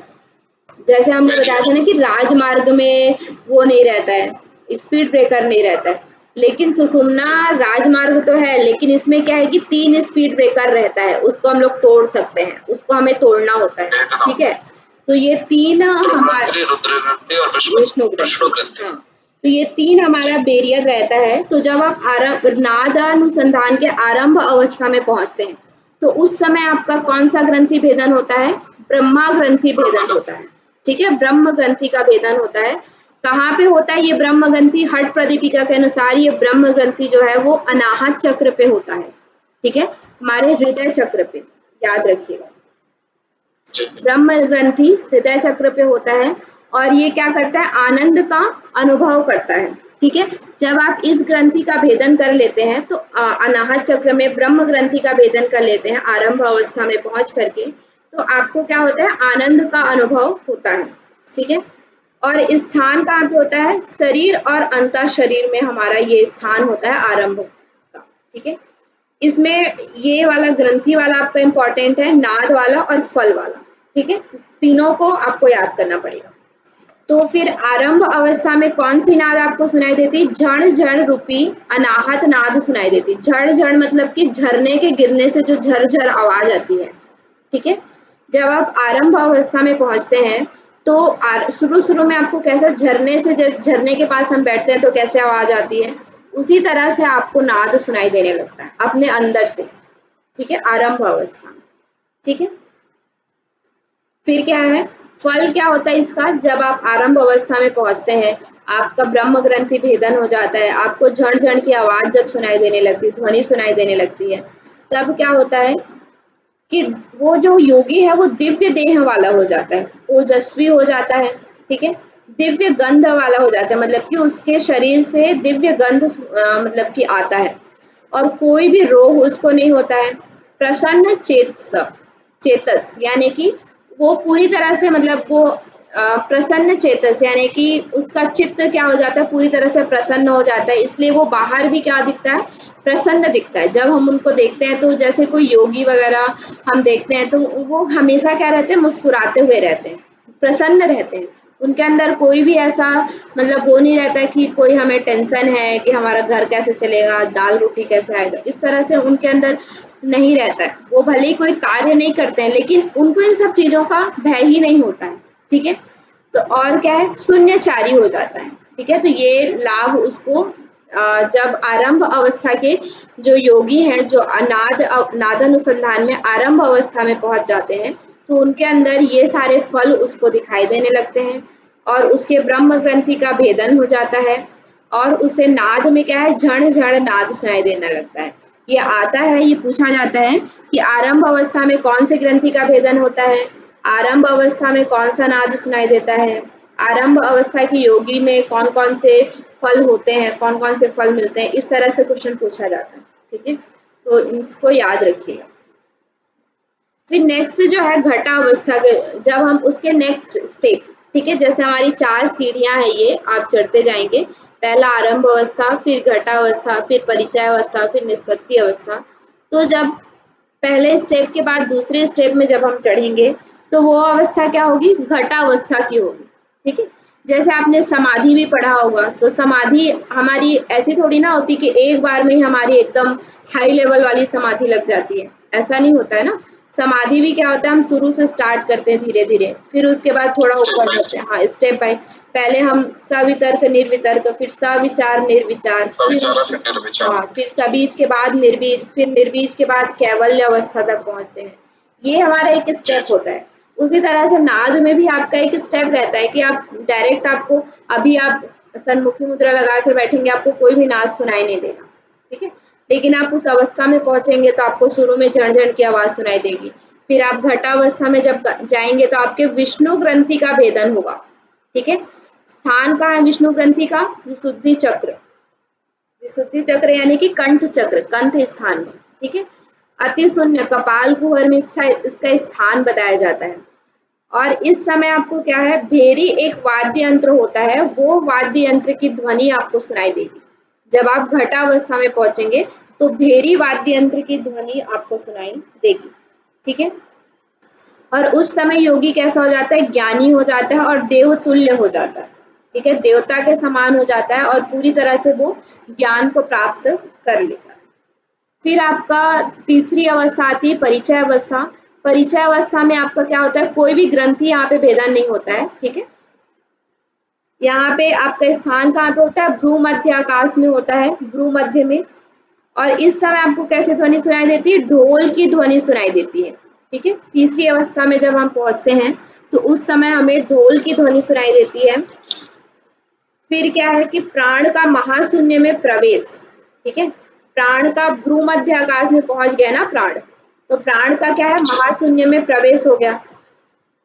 जैसे हमने बताया था ना कि राजमार्ग में वो नहीं रहता है, स्पीड ब्रेकर नहीं रहता है, लेकिन सुषुम्ना राजमार्ग तो है, लेकिन इसमें क्या है कि 3 स्पीड ब्रेकर रहता है, उसको हम लोग तोड़ सकते हैं, उसको हमें तोड़ना होता है, ठीक है। तो ये 3 हमारे विष्णु ग्रंथि, हाँ, तो ये 3 हमारा बैरियर रहता है। तो जब आप नाद अनुसंधान के आरंभ अवस्था में पहुंचते हैं, तो उस समय आपका कौन सा ग्रंथि भेदन होता है? ब्रह्मा ग्रंथि भेदन होता है, ठीक है। ब्रह्म ग्रंथि का भेदन होता है। कहाँ पे होता है ये ब्रह्म ग्रंथि? हठ प्रदीपिका के अनुसार ये ब्रह्म ग्रंथि जो है वो अनाहत चक्र पे होता है, ठीक है, हमारे हृदय चक्र पे, याद रखिएगा। ब्रह्म ग्रंथि हृदय चक्र पे होता है और ये क्या करता है? आनंद का अनुभव करता है, ठीक है। जब आप इस ग्रंथि का भेदन कर लेते हैं तो अनाहत चक्र में ब्रह्म ग्रंथि का भेदन कर लेते हैं आरंभ अवस्था में पहुंच करके, तो आपको क्या होता है? आनंद का अनुभव होता है, ठीक है। और स्थान कहाँ पे होता है? शरीर और अंतः शरीर में हमारा ये स्थान होता है आरंभ का, ठीक है। इसमें ये वाला ग्रंथि वाला आपका इंपॉर्टेंट है, नाद वाला और फल वाला, ठीक है। तीनों को आपको याद करना पड़ेगा। तो फिर आरंभ अवस्था में कौन सी नाद आपको सुनाई देती? झड़ झड़ रूपी अनाहत नाद सुनाई देती। झड़ झड़ मतलब कि झरने के गिरने से जो झर आवाज आती है, ठीक है। जब आप आरंभ अवस्था में पहुंचते हैं तो शुरू में आपको कैसा झरने से, जैसे झरने के पास हम बैठते हैं तो कैसे आवाज आती है, उसी तरह से आपको नाद सुनाई देने लगता है अपने अंदर से, ठीक है, आरंभ अवस्था में, ठीक है। फिर क्या है? फल क्या होता है इसका? जब आप आरंभ अवस्था में पहुंचते हैं, आपका ब्रह्म ग्रंथि भेदन हो जाता है, आपको झण झण की आवाज जब सुनाई देने लगती है, ध्वनि सुनाई देने लगती है, तब क्या होता है कि वो जो योगी है वो दिव्य देह वाला हो जाता है, ओजस्वी हो जाता है, ठीक है, दिव्य गंध वाला हो जाता है, मतलब कि उसके शरीर से दिव्य गंध मतलब कि आता है और कोई भी रोग उसको नहीं होता है। प्रसन्न चेतस यानी कि वो पूरी तरह से, मतलब वो प्रसन्न चेतस यानी कि उसका चित्त क्या हो जाता है? पूरी तरह से प्रसन्न हो जाता है, इसलिए वो बाहर भी क्या दिखता है? प्रसन्न दिखता है। जब हम उनको देखते हैं तो जैसे कोई योगी वगैरह हम देखते हैं तो वो हमेशा क्या रहते हैं? मुस्कुराते हुए रहते हैं, प्रसन्न रहते हैं। उनके अंदर कोई भी ऐसा मतलब वो नहीं रहता है कि कोई हमें टेंशन है कि हमारा घर कैसे चलेगा, दाल रोटी कैसे आएगा, इस तरह से उनके अंदर नहीं रहता है। वो भले ही कोई कार्य नहीं करते हैं लेकिन उनको इन सब चीजों का भय ही नहीं होता है, ठीक है। तो और क्या है? शून्यचारी हो जाता है, ठीक है। तो ये लाभ उसको जब आरंभ अवस्था के जो योगी हैं, जो नाद अनुसंधान में आरंभ अवस्था में पहुंच जाते हैं, तो उनके अंदर ये सारे फल उसको दिखाई देने लगते हैं और उसके ब्रह्म ग्रंथि का भेदन हो जाता है और उसे नाद में क्या है? झण झण नाद सुनाई देने लगता है। ये आता है, ये पूछा जाता है कि आरंभ अवस्था में कौन से ग्रंथि का भेदन होता है, आरंभ अवस्था में कौन सा नाद सुनाई देता है, आरंभ अवस्था की योगी में कौन कौन से फल होते हैं, कौन कौन से फल मिलते हैं, इस तरह से क्वेश्चन पूछा जाता है, ठीक है। तो इसको याद रखिएगा। फिर नेक्स्ट जो है घटा अवस्था के, जब हम उसके नेक्स्ट स्टेप, ठीक है, जैसे हमारी 4 सीढ़ियां हैं, ये आप चढ़ते जाएंगे। पहला आरंभ अवस्था, फिर घटा अवस्था, फिर परिचय अवस्था, फिर निष्पत्ति अवस्था। तो जब पहले स्टेप के बाद दूसरे स्टेप में जब हम चढ़ेंगे तो वो अवस्था क्या होगी? घटा अवस्था की होगी, ठीक है। जैसे आपने समाधि भी पढ़ा होगा, तो समाधि हमारी ऐसी थोड़ी ना होती कि एक बार में ही हमारी एकदम हाई लेवल वाली समाधि लग जाती है, ऐसा नहीं होता है ना। समाधि भी क्या होता है? हम शुरू से स्टार्ट करते हैं धीरे धीरे, फिर उसके बाद थोड़ा ऊपर जाते हैं, हाँ, स्टेप बाय। पहले हम सवितर्क निर्वितर्क, फिर सविचार निर्विचार, फिर सबीज के बाद निर्बीज, फिर निर्बीज के बाद कैवल्य अवस्था तक पहुंचते हैं। ये हमारा एक स्टेप होता है। उसी तरह से नाद में भी आपका एक स्टेप रहता है कि आप डायरेक्ट, आपको अभी आप सन्मुखी मुद्रा लगा के बैठेंगे, आपको कोई भी नाद सुनाई नहीं देगा, ठीक है। लेकिन आप उस अवस्था में पहुंचेंगे तो आपको शुरू में झण झण की आवाज सुनाई देगी। फिर आप घटावस्था में जब जाएंगे तो आपके विष्णु ग्रंथि का भेदन होगा, ठीक है। स्थान कहाँ है विष्णु ग्रंथि का? विशुद्धि चक्र, विशुद्धि चक्र यानी कि कंठ चक्र, कंठ स्थान में, ठीक है। अति शून्य कपाल कुहर में इसका स्थान बताया जाता है। और इस समय आपको क्या है, भेरी एक वाद्य यंत्र होता है, वो वाद्य यंत्र की ध्वनि आपको सुनाई देगी। जब आप घटावस्था में पहुंचेंगे तो भेरी वाद्य यंत्र की ध्वनि आपको सुनाई देगी, ठीक है। और उस समय योगी कैसा हो जाता है, ज्ञानी हो जाता है और देवतुल्य हो जाता है, ठीक है, देवता के समान हो जाता है और पूरी तरह से वो ज्ञान को प्राप्त कर लेता है। फिर आपका तीसरी अवस्था आती है परिचय अवस्था। परिचय अवस्था में आपका क्या होता है, कोई भी ग्रंथि यहाँ पे भेदन नहीं होता है, ठीक है। यहाँ पे आपका स्थान कहाँ पे होता है, भ्रू मध्य आकाश में होता है, भ्रू मध्य में। और इस समय आपको कैसे ध्वनि सुनाई देती है, ढोल की ध्वनि सुनाई देती है, ठीक है। तीसरी अवस्था में जब हम पहुंचते हैं तो उस समय हमें ढोल की ध्वनि सुनाई देती है। फिर क्या है कि प्राण का महाशून्य में प्रवेश, ठीक है, प्राण का भ्रू मध्य आकाश में पहुंच गया ना प्राण, तो प्राण का क्या है, महाशून्य में प्रवेश हो गया।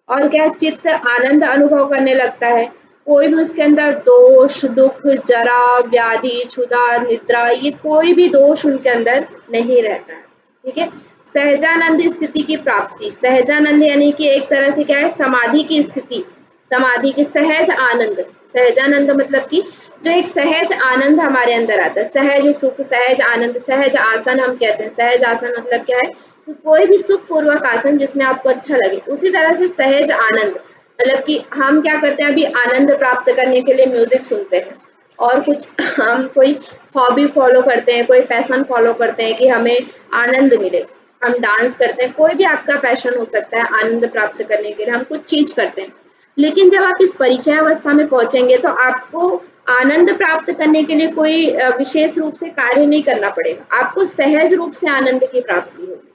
और क्या, चित्त आनंद अनुभव करने लगता है, कोई भी उसके अंदर दोष दुख जरा व्याधि क्षुधा निद्रा ये कोई भी दोष उनके अंदर नहीं रहता है, ठीक है। सहजानंद स्थिति की प्राप्ति, सहजानंद यानी कि एक तरह से क्या है, समाधि की स्थिति, समाधि के सहज आनंद, सहजानंद मतलब कि जो एक सहज आनंद हमारे अंदर आता है, सहज सुख सहज आनंद, सहज आसन हम कहते हैं। सहज आसन मतलब क्या है, तो कोई भी सुख पूर्वक आसन जिसमें आपको अच्छा लगे, उसी तरह से सहज आनंद मतलब कि हम क्या करते हैं, अभी आनंद प्राप्त करने के लिए म्यूजिक सुनते हैं और कुछ हम कोई हॉबी फॉलो करते हैं, कोई पैशन फॉलो करते हैं कि हमें आनंद मिले, हम डांस करते हैं, कोई भी आपका पैशन हो सकता है आनंद प्राप्त करने के लिए, हम कुछ चीज करते हैं। लेकिन जब आप इस परिचय अवस्था में पहुंचेंगे तो आपको आनंद प्राप्त करने के लिए कोई विशेष रूप से कार्य नहीं करना पड़ेगा, आपको सहज रूप से आनंद की प्राप्ति होगी।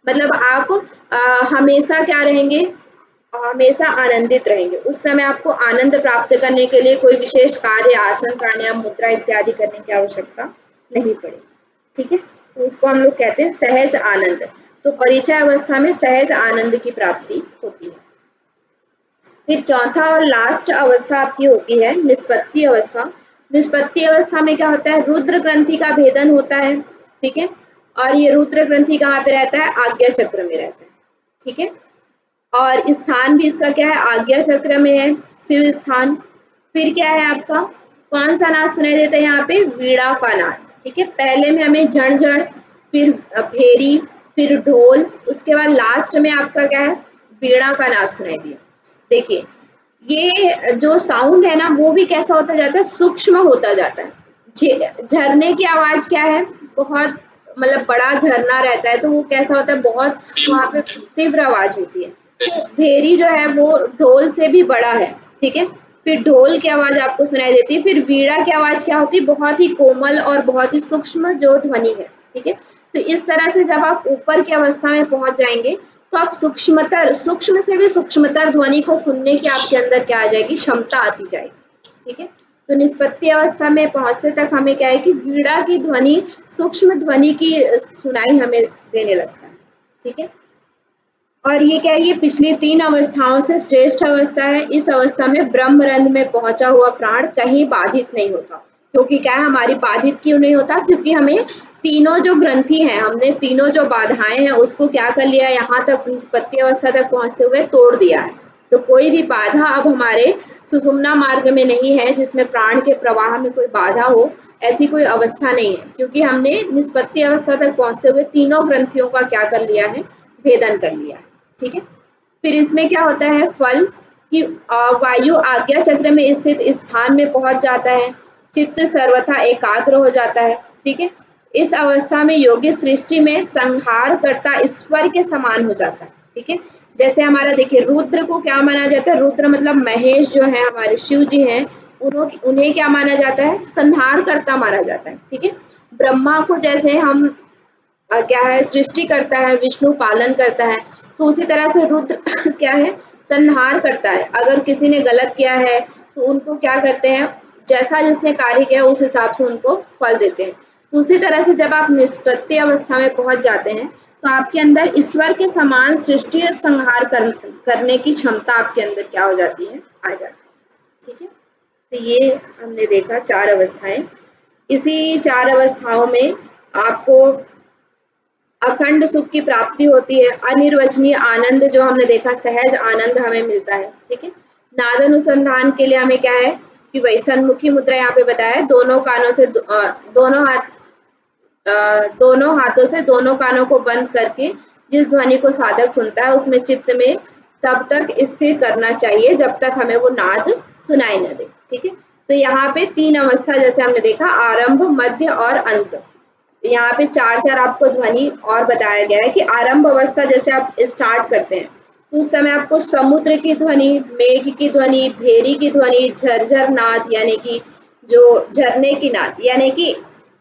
मतलब आप हमेशा क्या रहेंगे, हमेशा आनंदित रहेंगे। उस समय आपको आनंद प्राप्त करने के लिए कोई विशेष कार्य आसन प्राणायाम मुद्रा इत्यादि करने की आवश्यकता नहीं पड़ेगी, ठीक है। तो उसको हम लोग कहते हैं सहज आनंद। तो परिचय अवस्था में सहज आनंद की प्राप्ति होती है। फिर चौथा और लास्ट अवस्था आपकी होती है निष्पत्ति अवस्था। निष्पत्ति अवस्था में क्या होता है, रुद्र ग्रंथि का भेदन होता है, ठीक है। और ये रुद्र ग्रंथि कहाँ पे रहता है, आज्ञा चक्र में रहता है, ठीक है। और स्थान भी इसका क्या है, आज्ञा चक्र में है, शिव स्थान। फिर क्या है आपका, कौन सा नाद सुनाई देता है यहाँ पे, वीणा का नाद, ठीक है। पहले में हमें झणझण, फिर भेरी, फिर ढोल, उसके बाद लास्ट में आपका क्या है, वीणा का नाद सुनाई दिया। देखिए ये जो साउंड है ना वो भी कैसा होता जाता है, सूक्ष्म होता जाता है। झरने की आवाज क्या है, बहुत मतलब बड़ा झरना रहता है तो वो कैसा होता है, बहुत वहां पे तीव्र आवाज होती है। तो भेरी जो है वो ढोल से भी बड़ा है, ठीक है। फिर ढोल की आवाज आपको सुनाई देती है। फिर वीणा की आवाज क्या होती है, बहुत ही कोमल और बहुत ही सूक्ष्म जो ध्वनि है, ठीक है। तो इस तरह से जब आप ऊपर की अवस्था में पहुंच जाएंगे तो आप सूक्ष्म से भी सूक्ष्मतर ध्वनि को सुनने की आपके अंदर क्या आ जाएगी, क्षमता आती जाएगी, ठीक है। तो निष्पत्ति अवस्था में पहुंचते तक हमें क्या है कि वीणा की ध्वनि, सूक्ष्म ध्वनि की सुनाई हमें देने लगता है, ठीक है। और ये क्या है, ये पिछली 3 अवस्थाओं से श्रेष्ठ अवस्था है। इस अवस्था में ब्रह्मरंध्र में पहुंचा हुआ प्राण कहीं बाधित नहीं होता। क्योंकि क्या है, हमारी बाधित क्यों नहीं होता, क्योंकि हमें तीनों जो ग्रंथि हैं, हमने तीनों जो बाधाएं हैं उसको क्या कर लिया, यहाँ तक निष्पत्ति अवस्था तक पहुंचते हुए तोड़ दिया है। तो कोई भी बाधा अब हमारे सुषुम्ना मार्ग में नहीं है जिसमें प्राण के प्रवाह में कोई बाधा हो, ऐसी कोई अवस्था नहीं है। क्योंकि हमने निष्पत्ति अवस्था तक पहुंचते हुए तीनों ग्रंथियों का क्या कर लिया है, भेदन कर लिया है, ठीक है। फिर इसमें क्या होता है फल कि वायु आज्ञा चक्र में स्थित स्थान में पहुंच जाता है, चित्त सर्वथा एकाग्र हो जाता है, ठीक है। इस अवस्था में योगी सृष्टि में संहार करता ईश्वर के समान हो जाता है, ठीक है। जैसे हमारा देखिए रुद्र को क्या माना जाता है, रुद्र मतलब महेश जो है हमारे शिव जी हैं, उन्हें क्या माना जाता है, संहार करता माना जाता है, ठीक है। ब्रह्मा को जैसे हम क्या है, सृष्टि करता है, विष्णु पालन करता है, तो उसी तरह से रुद्र क्या है, संहार करता है। अगर किसी ने गलत किया है तो उनको क्या करते हैं, जैसा जिसने कार्य किया उस हिसाब से उनको फल देते हैं। तो उसी तरह से जब आप निष्पत्ति अवस्था में पहुंच जाते हैं तो आपके अंदर ईश्वर के समान सृष्टि संहार करने की क्षमता आपके अंदर क्या हो जाती है, आ जाती है, ठीक है। तो ये हमने देखा 4 अवस्थाएं। इसी 4 अवस्थाओं में आपको अखंड सुख की प्राप्ति होती है, अनिर्वचनीय आनंद जो हमने देखा, सहज आनंद हमें मिलता है। ठीक है, नाद अनुसंधान के लिए हमें क्या है कि वैसनमुखी मुद्रा यहाँ पे बताया है, दोनों कानों से दोनों हाथों से दोनों कानों को बंद करके जिस ध्वनि को साधक सुनता है उसमें चित्त में तब तक स्थिर करना चाहिए जब तक हमें वो नाद सुनाई न दे। ठीक है, तो यहाँ पे 3 अवस्था जैसे हमने देखा, आरंभ, मध्य और अंत। यहाँ पे 4 आपको ध्वनि और बताया गया है कि आरंभ अवस्था जैसे आप स्टार्ट करते हैं तो उस समय आपको समुद्र की ध्वनि, मेघ की ध्वनि, भेरी की ध्वनि, झरझर नाद यानी कि जो झरने की नाद, यानी कि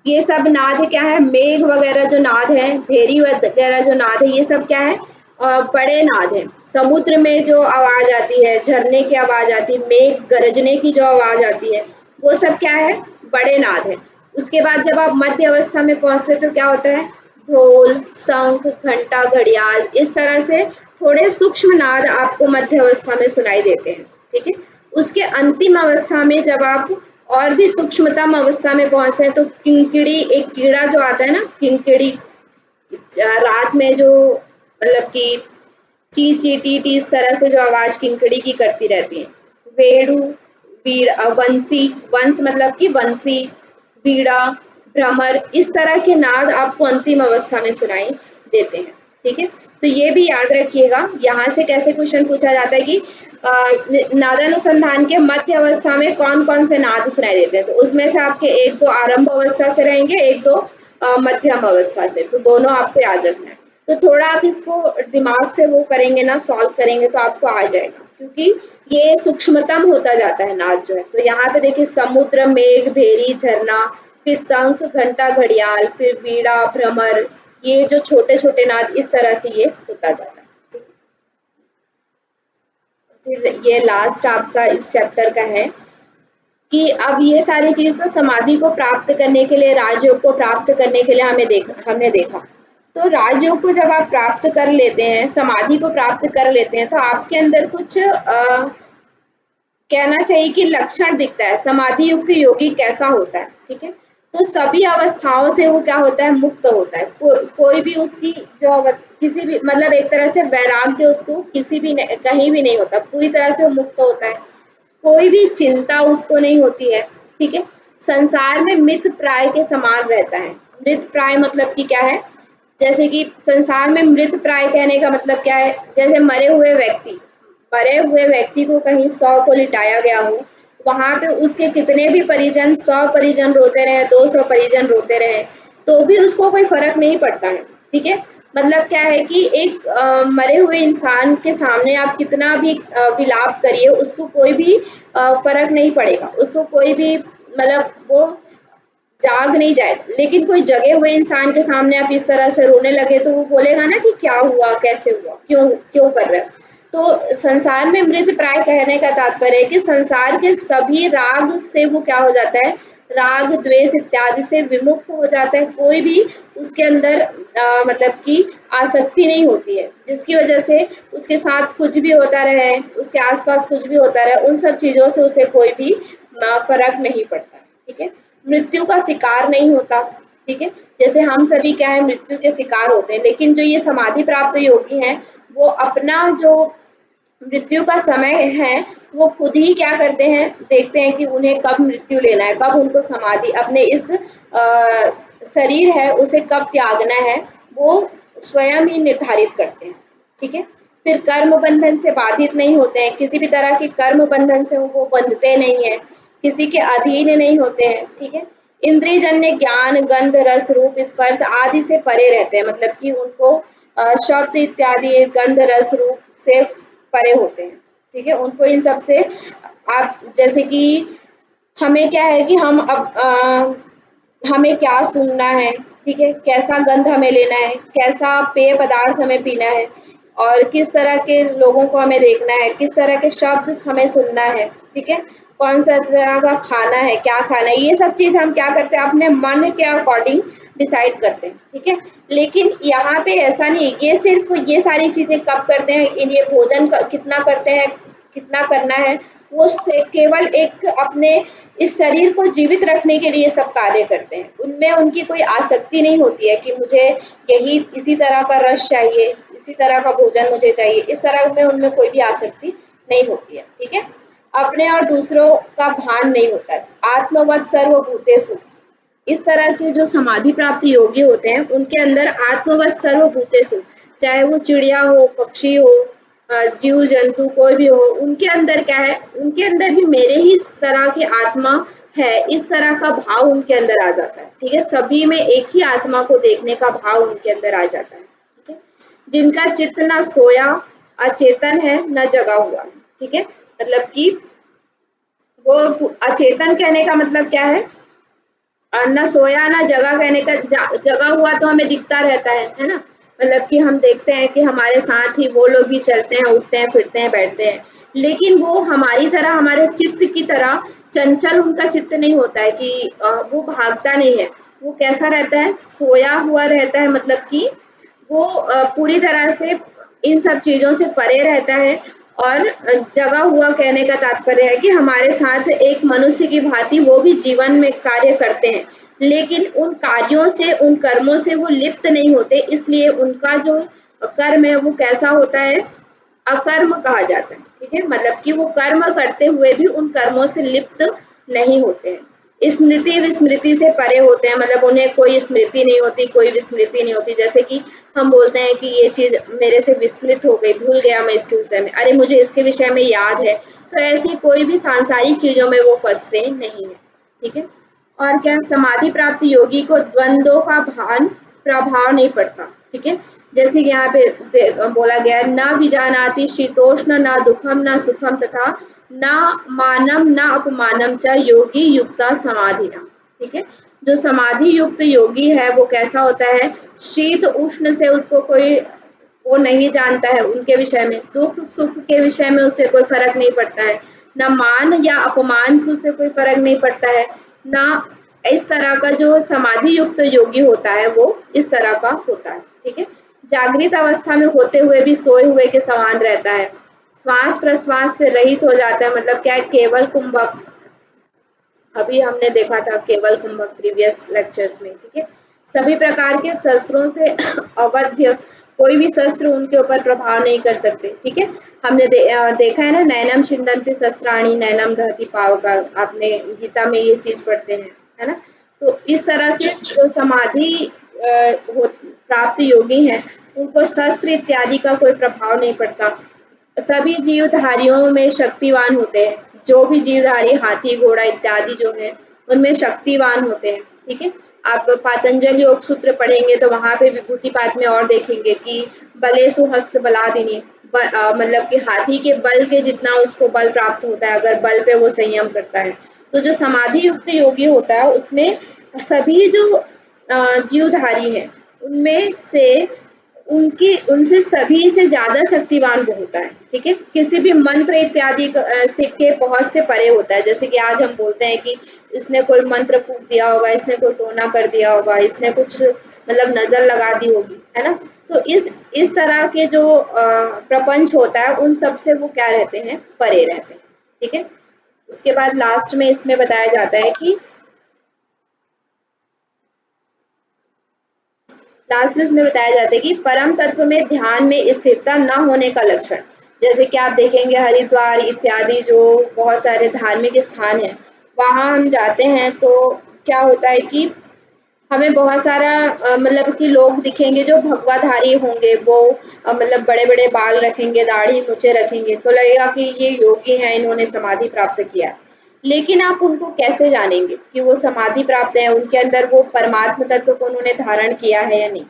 ये सब नाद क्या है, मेघ वगैरह जो नाद है, भेरी वगैरह जो नाद है, ये सब क्या है, बड़े नाद है। समुद्र में जो आवाज आती है, झरने की आवाज आती है, मेघ गरजने की जो आवाज आती है, वो सब क्या है, बड़े नाद है। उसके बाद जब आप मध्य अवस्था में पहुंचते तो क्या होता है, ढोल, शंख, घंटा, घड़ियाल, इस तरह से थोड़े सूक्ष्म नाद आपको मध्य अवस्था में सुनाई देते हैं। ठीक है, उसके अंतिम अवस्था में जब आप और भी सूक्ष्मतम अवस्था में पहुंचते हैं तो किंकिड़ी, एक कीड़ा जो आता है ना, किंकिड़ी रात में जो मतलब कि ची ची टी टी इस तरह से जो आवाज किंकड़ी की करती रहती है, वेणु, वंशी, वंश मतलब कि बंसी, बीड़ा, भ्रमर, इस तरह के नाद आपको अंतिम अवस्था में सुनाई देते हैं। ठीक है, तो ये भी याद रखिएगा। यहाँ से कैसे क्वेश्चन पूछा जाता है कि नादानुसंधान के मध्य अवस्था में कौन कौन से नाद सुनाई देते हैं, तो उसमें से आपके 1-2 आरंभ अवस्था से रहेंगे, 1-2 मध्यम अवस्था से, तो दोनों आपको याद रखना है। तो थोड़ा आप इसको दिमाग से वो करेंगे ना, सॉल्व करेंगे तो आपको आ जाएगा, क्योंकि ये सूक्ष्मतम होता जाता है नाद जो है। तो यहाँ पे देखिए, समुद्र, मेघ, भेरी, झरना, फिर शंख, घंटा, घड़ियाल, फिर बीड़ा, भ्रमर, ये जो छोटे छोटे नाद, इस तरह से ये होता जाता है। फिर ये लास्ट आपका इस चैप्टर का है कि अब ये सारी चीज तो समाधि को प्राप्त करने के लिए, राजयोग को प्राप्त करने के लिए हमने देखा। तो राजयोग को जब आप प्राप्त कर लेते हैं, समाधि को प्राप्त कर लेते हैं, तो आपके अंदर कुछ कहना चाहिए कि लक्षण दिखता है, समाधि युक्त योगी कैसा होता है। ठीक है, तो सभी अवस्थाओं से वो क्या होता है, मुक्त होता है। कोई भी उसकी जो किसी भी मतलब एक तरह से वैराग्य उसको किसी भी कहीं भी नहीं होता, पूरी तरह से वो मुक्त होता है, कोई भी चिंता उसको नहीं होती है। ठीक है, संसार में मृत प्राय के समान रहता है। मृत प्राय मतलब कि क्या है, जैसे कि संसार में मृत प्राय कहने का मतलब क्या है, जैसे मरे हुए व्यक्ति को कहीं 100 को लिटाया गया हो, वहां पे उसके कितने भी परिजन, 100 परिजन रोते रहे, 200 परिजन रोते रहे, तो भी उसको कोई फर्क नहीं पड़ता है। ठीक है, मतलब क्या है कि एक मरे हुए इंसान के सामने आप कितना भी विलाप करिए, उसको कोई भी फर्क नहीं पड़ेगा, उसको कोई भी मतलब वो जाग नहीं जाएगा। लेकिन कोई जगे हुए इंसान के सामने आप इस तरह से रोने लगे तो वो बोलेगा ना कि क्या हुआ, कैसे हुआ, क्यों क्यों कर रहे हो। तो संसार में मृत प्राय कहने का तात्पर्य है कि संसार के सभी राग से वो क्या हो जाता है, राग, द्वेष इत्यादि से विमुक्त हो जाता है। कोई भी उसके अंदर मतलब कि आसक्ति नहीं होती है, जिसकी वजह से उसके साथ कुछ भी होता रहे, उसके आसपास कुछ भी होता रहे, उन सब चीजों से उसे कोई भी फर्क नहीं पड़ता। ठीक है, मृत्यु का शिकार नहीं होता। ठीक है, जैसे हम सभी क्या है, मृत्यु के शिकार होते हैं, लेकिन जो ये समाधि प्राप्त योगी हैं, वो अपना जो मृत्यु का समय है वो खुद ही क्या करते हैं, देखते हैं कि उन्हें कब मृत्यु लेना है, कब उनको समाधि, अपने इस शरीर है उसे कब त्यागना है, वो स्वयं ही निर्धारित करते हैं। ठीक है, फिर कर्म बंधन से बाधित नहीं होते हैं, किसी भी तरह के कर्म बंधन से वो बंधते नहीं है, किसी के अधीन नहीं होते हैं। ठीक है, इंद्रियजन्य ज्ञान, गंध, रस, रूप, स्पर्श आदि से परे रहते हैं, मतलब कि उनको शब्द इत्यादि, गंध, रस, रूप से परे होते हैं। ठीक है, उनको इन सब से आप जैसे कि हमें क्या है कि हम अब हमें क्या सुनना है, ठीक है, कैसा गंध हमें लेना है, कैसा पेय पदार्थ हमें पीना है, और किस तरह के लोगों को हमें देखना है, किस तरह के शब्द हमें सुनना है। ठीक है, कौन सा तरह का खाना है, क्या खाना है, ये सब चीज हम क्या करते हैं, अपने मन के अकॉर्डिंग डिसाइड करते हैं। ठीक है, लेकिन यहाँ पे ऐसा नहीं, ये सिर्फ ये सारी चीजें कब करते हैं, ये भोजन कितना करते हैं, कितना करना है, वो केवल एक अपने इस शरीर को जीवित रखने के लिए सब कार्य करते हैं। उनमें उनकी कोई आसक्ति नहीं होती है कि मुझे यही इसी तरह का रस चाहिए, इसी तरह का भोजन मुझे चाहिए, इस तरह में उनमें कोई भी आसक्ति नहीं होती है। ठीक है, अपने और दूसरों का भान नहीं होता है। आत्मवत् सर्वभूतेषु, इस तरह के जो समाधि प्राप्त योगी होते हैं उनके अंदर आत्मवत् सर्वभूतेषु, चाहे वो चिड़िया हो, पक्षी हो, जीव जंतु कोई भी हो, उनके अंदर क्या है, उनके अंदर भी मेरे ही तरह की आत्मा है, इस तरह का भाव उनके अंदर आ जाता है। ठीक है, सभी में एक ही आत्मा को देखने का भाव उनके अंदर आ जाता है। ठीक है, जिनका चित्त न सोया अचेतन है न जगा हुआ। ठीक है, मतलब कि वो अचेतन कहने का मतलब क्या है, ना सोया ना जगा कहने का, जगा हुआ तो हमें दिखता रहता है ना, मतलब कि हम देखते हैं कि हमारे साथ ही वो लोग भी चलते हैं, उठते हैं, फिरते हैं, बैठते हैं, लेकिन वो हमारी तरह, हमारे चित्त की तरह चंचल उनका चित्त नहीं होता है कि वो भागता नहीं है। वो कैसा रहता है, सोया हुआ रहता है, मतलब कि वो पूरी तरह से इन सब चीजों से परे रहता है। और जगा हुआ कहने का तात्पर्य है कि हमारे साथ एक मनुष्य की भांति वो भी जीवन में कार्य करते हैं, लेकिन उन कार्यों से, उन कर्मों से वो लिप्त नहीं होते, इसलिए उनका जो कर्म है वो कैसा होता है, अकर्म कहा जाता है। ठीक है, मतलब कि वो कर्म करते हुए भी उन कर्मों से लिप्त नहीं होते हैं। स्मृति विस्मृति से परे होते हैं, मतलब उन्हें कोई स्मृति नहीं होती, कोई विस्मृति नहीं होती। जैसे कि हम बोलते हैं कि ये चीज मेरे से विस्मृत हो गई, भूल गया मैं इसके विषय में, अरे मुझे इसके विषय में याद है। तो ऐसी कोई भी सांसारिक चीजों में वो फंसते नहीं है। ठीक है, और क्या, समाधि प्राप्त योगी को द्वंद्वों का भान प्रभाव नहीं पड़ता। ठीक है, जैसे कि यहाँ पे बोला गया है, न विजानाति शीतोष्ण न दुखम न सुखम तथा न मानम न अपमानम च योगी युक्ता समाधिना। ठीक है, जो समाधि युक्त योगी है वो कैसा होता है, शीत उष्ण से उसको कोई वो नहीं जानता है, उनके विषय में दुख सुख के विषय में उसे कोई फर्क नहीं पड़ता है, न मान या अपमान से उसे कोई फर्क नहीं पड़ता है, ना इस तरह का जो समाधि युक्त योगी होता है वो इस तरह का होता है। ठीक है, जागृत अवस्था में होते हुए भी सोए हुए के समान रहता है, श्वास प्रश्वास से रहित हो जाता है, मतलब क्या है, केवल कुंभक, अभी हमने देखा था केवल कुंभक प्रीवियस लेक्चर्स में। ठीक है, सभी प्रकार के शस्त्रों से अवध्य, कोई भी शस्त्र उनके ऊपर प्रभाव नहीं कर सकते। ठीक है, हमने देखा है ना, नैनम छिन्दन्ति शस्त्राणि नैनम दहति पावका, आपने गीता में ये चीज पढ़ते हैं, है ना। तो इस तरह से जो समाधि प्राप्त योगी हैं उनको शस्त्र इत्यादि का कोई प्रभाव नहीं पड़ता। सभी जीवधारियों में शक्तिवान होते हैं, जो भी जीवधारी हाथी घोड़ा इत्यादि जो है उनमें शक्तिवान होते हैं। ठीक है, आप पातंजलि योग सूत्र पढ़ेंगे तो वहां पे विभूति पाद में और देखेंगे कि बलेसु हस्त बलादिनी, मतलब कि हाथी के बल के जितना उसको बल प्राप्त होता है अगर बल पे वो संयम करता है। तो जो समाधि युक्त योगी होता है उसमें सभी जो जीवधारी है उनमें से उनकी उनसे सभी से ज्यादा शक्तिवान वो होता है। ठीक है, किसी भी मंत्र इत्यादि के पहुंच से परे होता है। जैसे कि आज हम बोलते हैं कि इसने कोई मंत्र फूंक दिया होगा, इसने कोई टोना कर दिया होगा, इसने कुछ मतलब नजर लगा दी होगी, है ना। तो इस तरह के जो प्रपंच होता है उन सब से वो क्या रहते हैं, परे रहते हैं। ठीक है, उसके बाद लास्ट में इसमें बताया जाता है कि लास्ट में इसमें बताया जाता है कि परम तत्व में ध्यान में स्थिरता न होने का लक्षण। जैसे कि आप देखेंगे हरिद्वार इत्यादि जो बहुत सारे धार्मिक स्थान हैं, वहां हम जाते हैं तो क्या होता है कि हमें बहुत सारा मतलब कि लोग दिखेंगे जो भगवाधारी होंगे, वो मतलब बड़े बड़े बाल रखेंगे, दाढ़ी मूछें रखेंगे, तो लगेगा कि ये योगी हैं, इन्होंने समाधि प्राप्त किया। लेकिन आप उनको कैसे जानेंगे कि वो समाधि प्राप्त है, उनके अंदर वो परमात्म तत्व को उन्होंने धारण किया है या नहीं।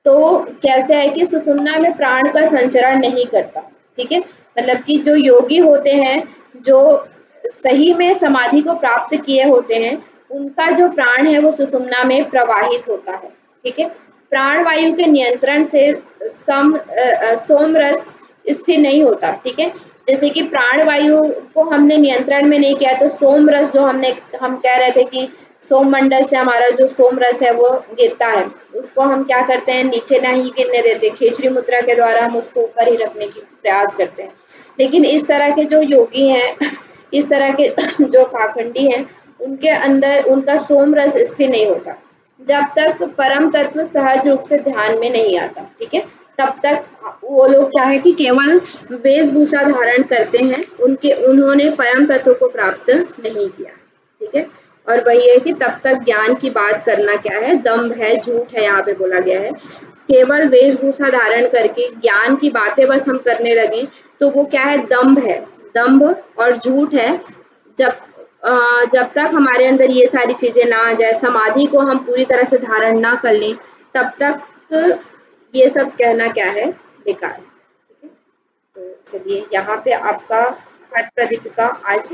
तो कैसे है कि सुषुम्ना में प्राण का संचरण नहीं करता। ठीक है, मतलब कि जो योगी होते हैं, जो सही में समाधि को प्राप्त किए होते हैं, उनका जो प्राण है वो सुषुम्ना में प्रवाहित होता है। ठीक है, प्राण वायु के नियंत्रण से सोम रस स्थिर नहीं होता। ठीक है, जैसे कि प्राण वायु को हमने नियंत्रण में नहीं किया तो सोम रस जो हम कह रहे थे कि सोम मंडल से हमारा जो सोम रस है वो गिरता है, उसको हम क्या करते हैं, नीचे ना ही गिरने देते, खेचरी मुद्रा के द्वारा हम उसको ऊपर ही रखने की प्रयास करते हैं। लेकिन इस तरह के जो योगी हैं इस तरह के जो पाखंडी हैं उनके अंदर उनका सोम रस स्थिर नहीं होता जब तक परम तत्व सहज रूप से ध्यान में नहीं आता, ठीक है। तब तक वो लोग क्या है कि केवल वेशभूषा धारण करते हैं, उन्होंने परम तत्व को प्राप्त नहीं किया, ठीक है। और वही है कि तब तक ज्ञान की बात करना क्या है, दम्भ है, झूठ है, यहाँ पे बोला गया है। केवल वेशभूषा धारण करके ज्ञान की बातें बस हम करने लगे तो वो क्या है, दम्भ है, दम्भ और झूठ है। जब जब तक हमारे अंदर ये सारी चीजें ना आ जाए, समाधि को हम पूरी तरह से धारण ना कर लें, तब तक ये सब कहना क्या है, बेकार, ठीक है। तो चलिए यहाँ पे आपका हठ प्रदीपिका आज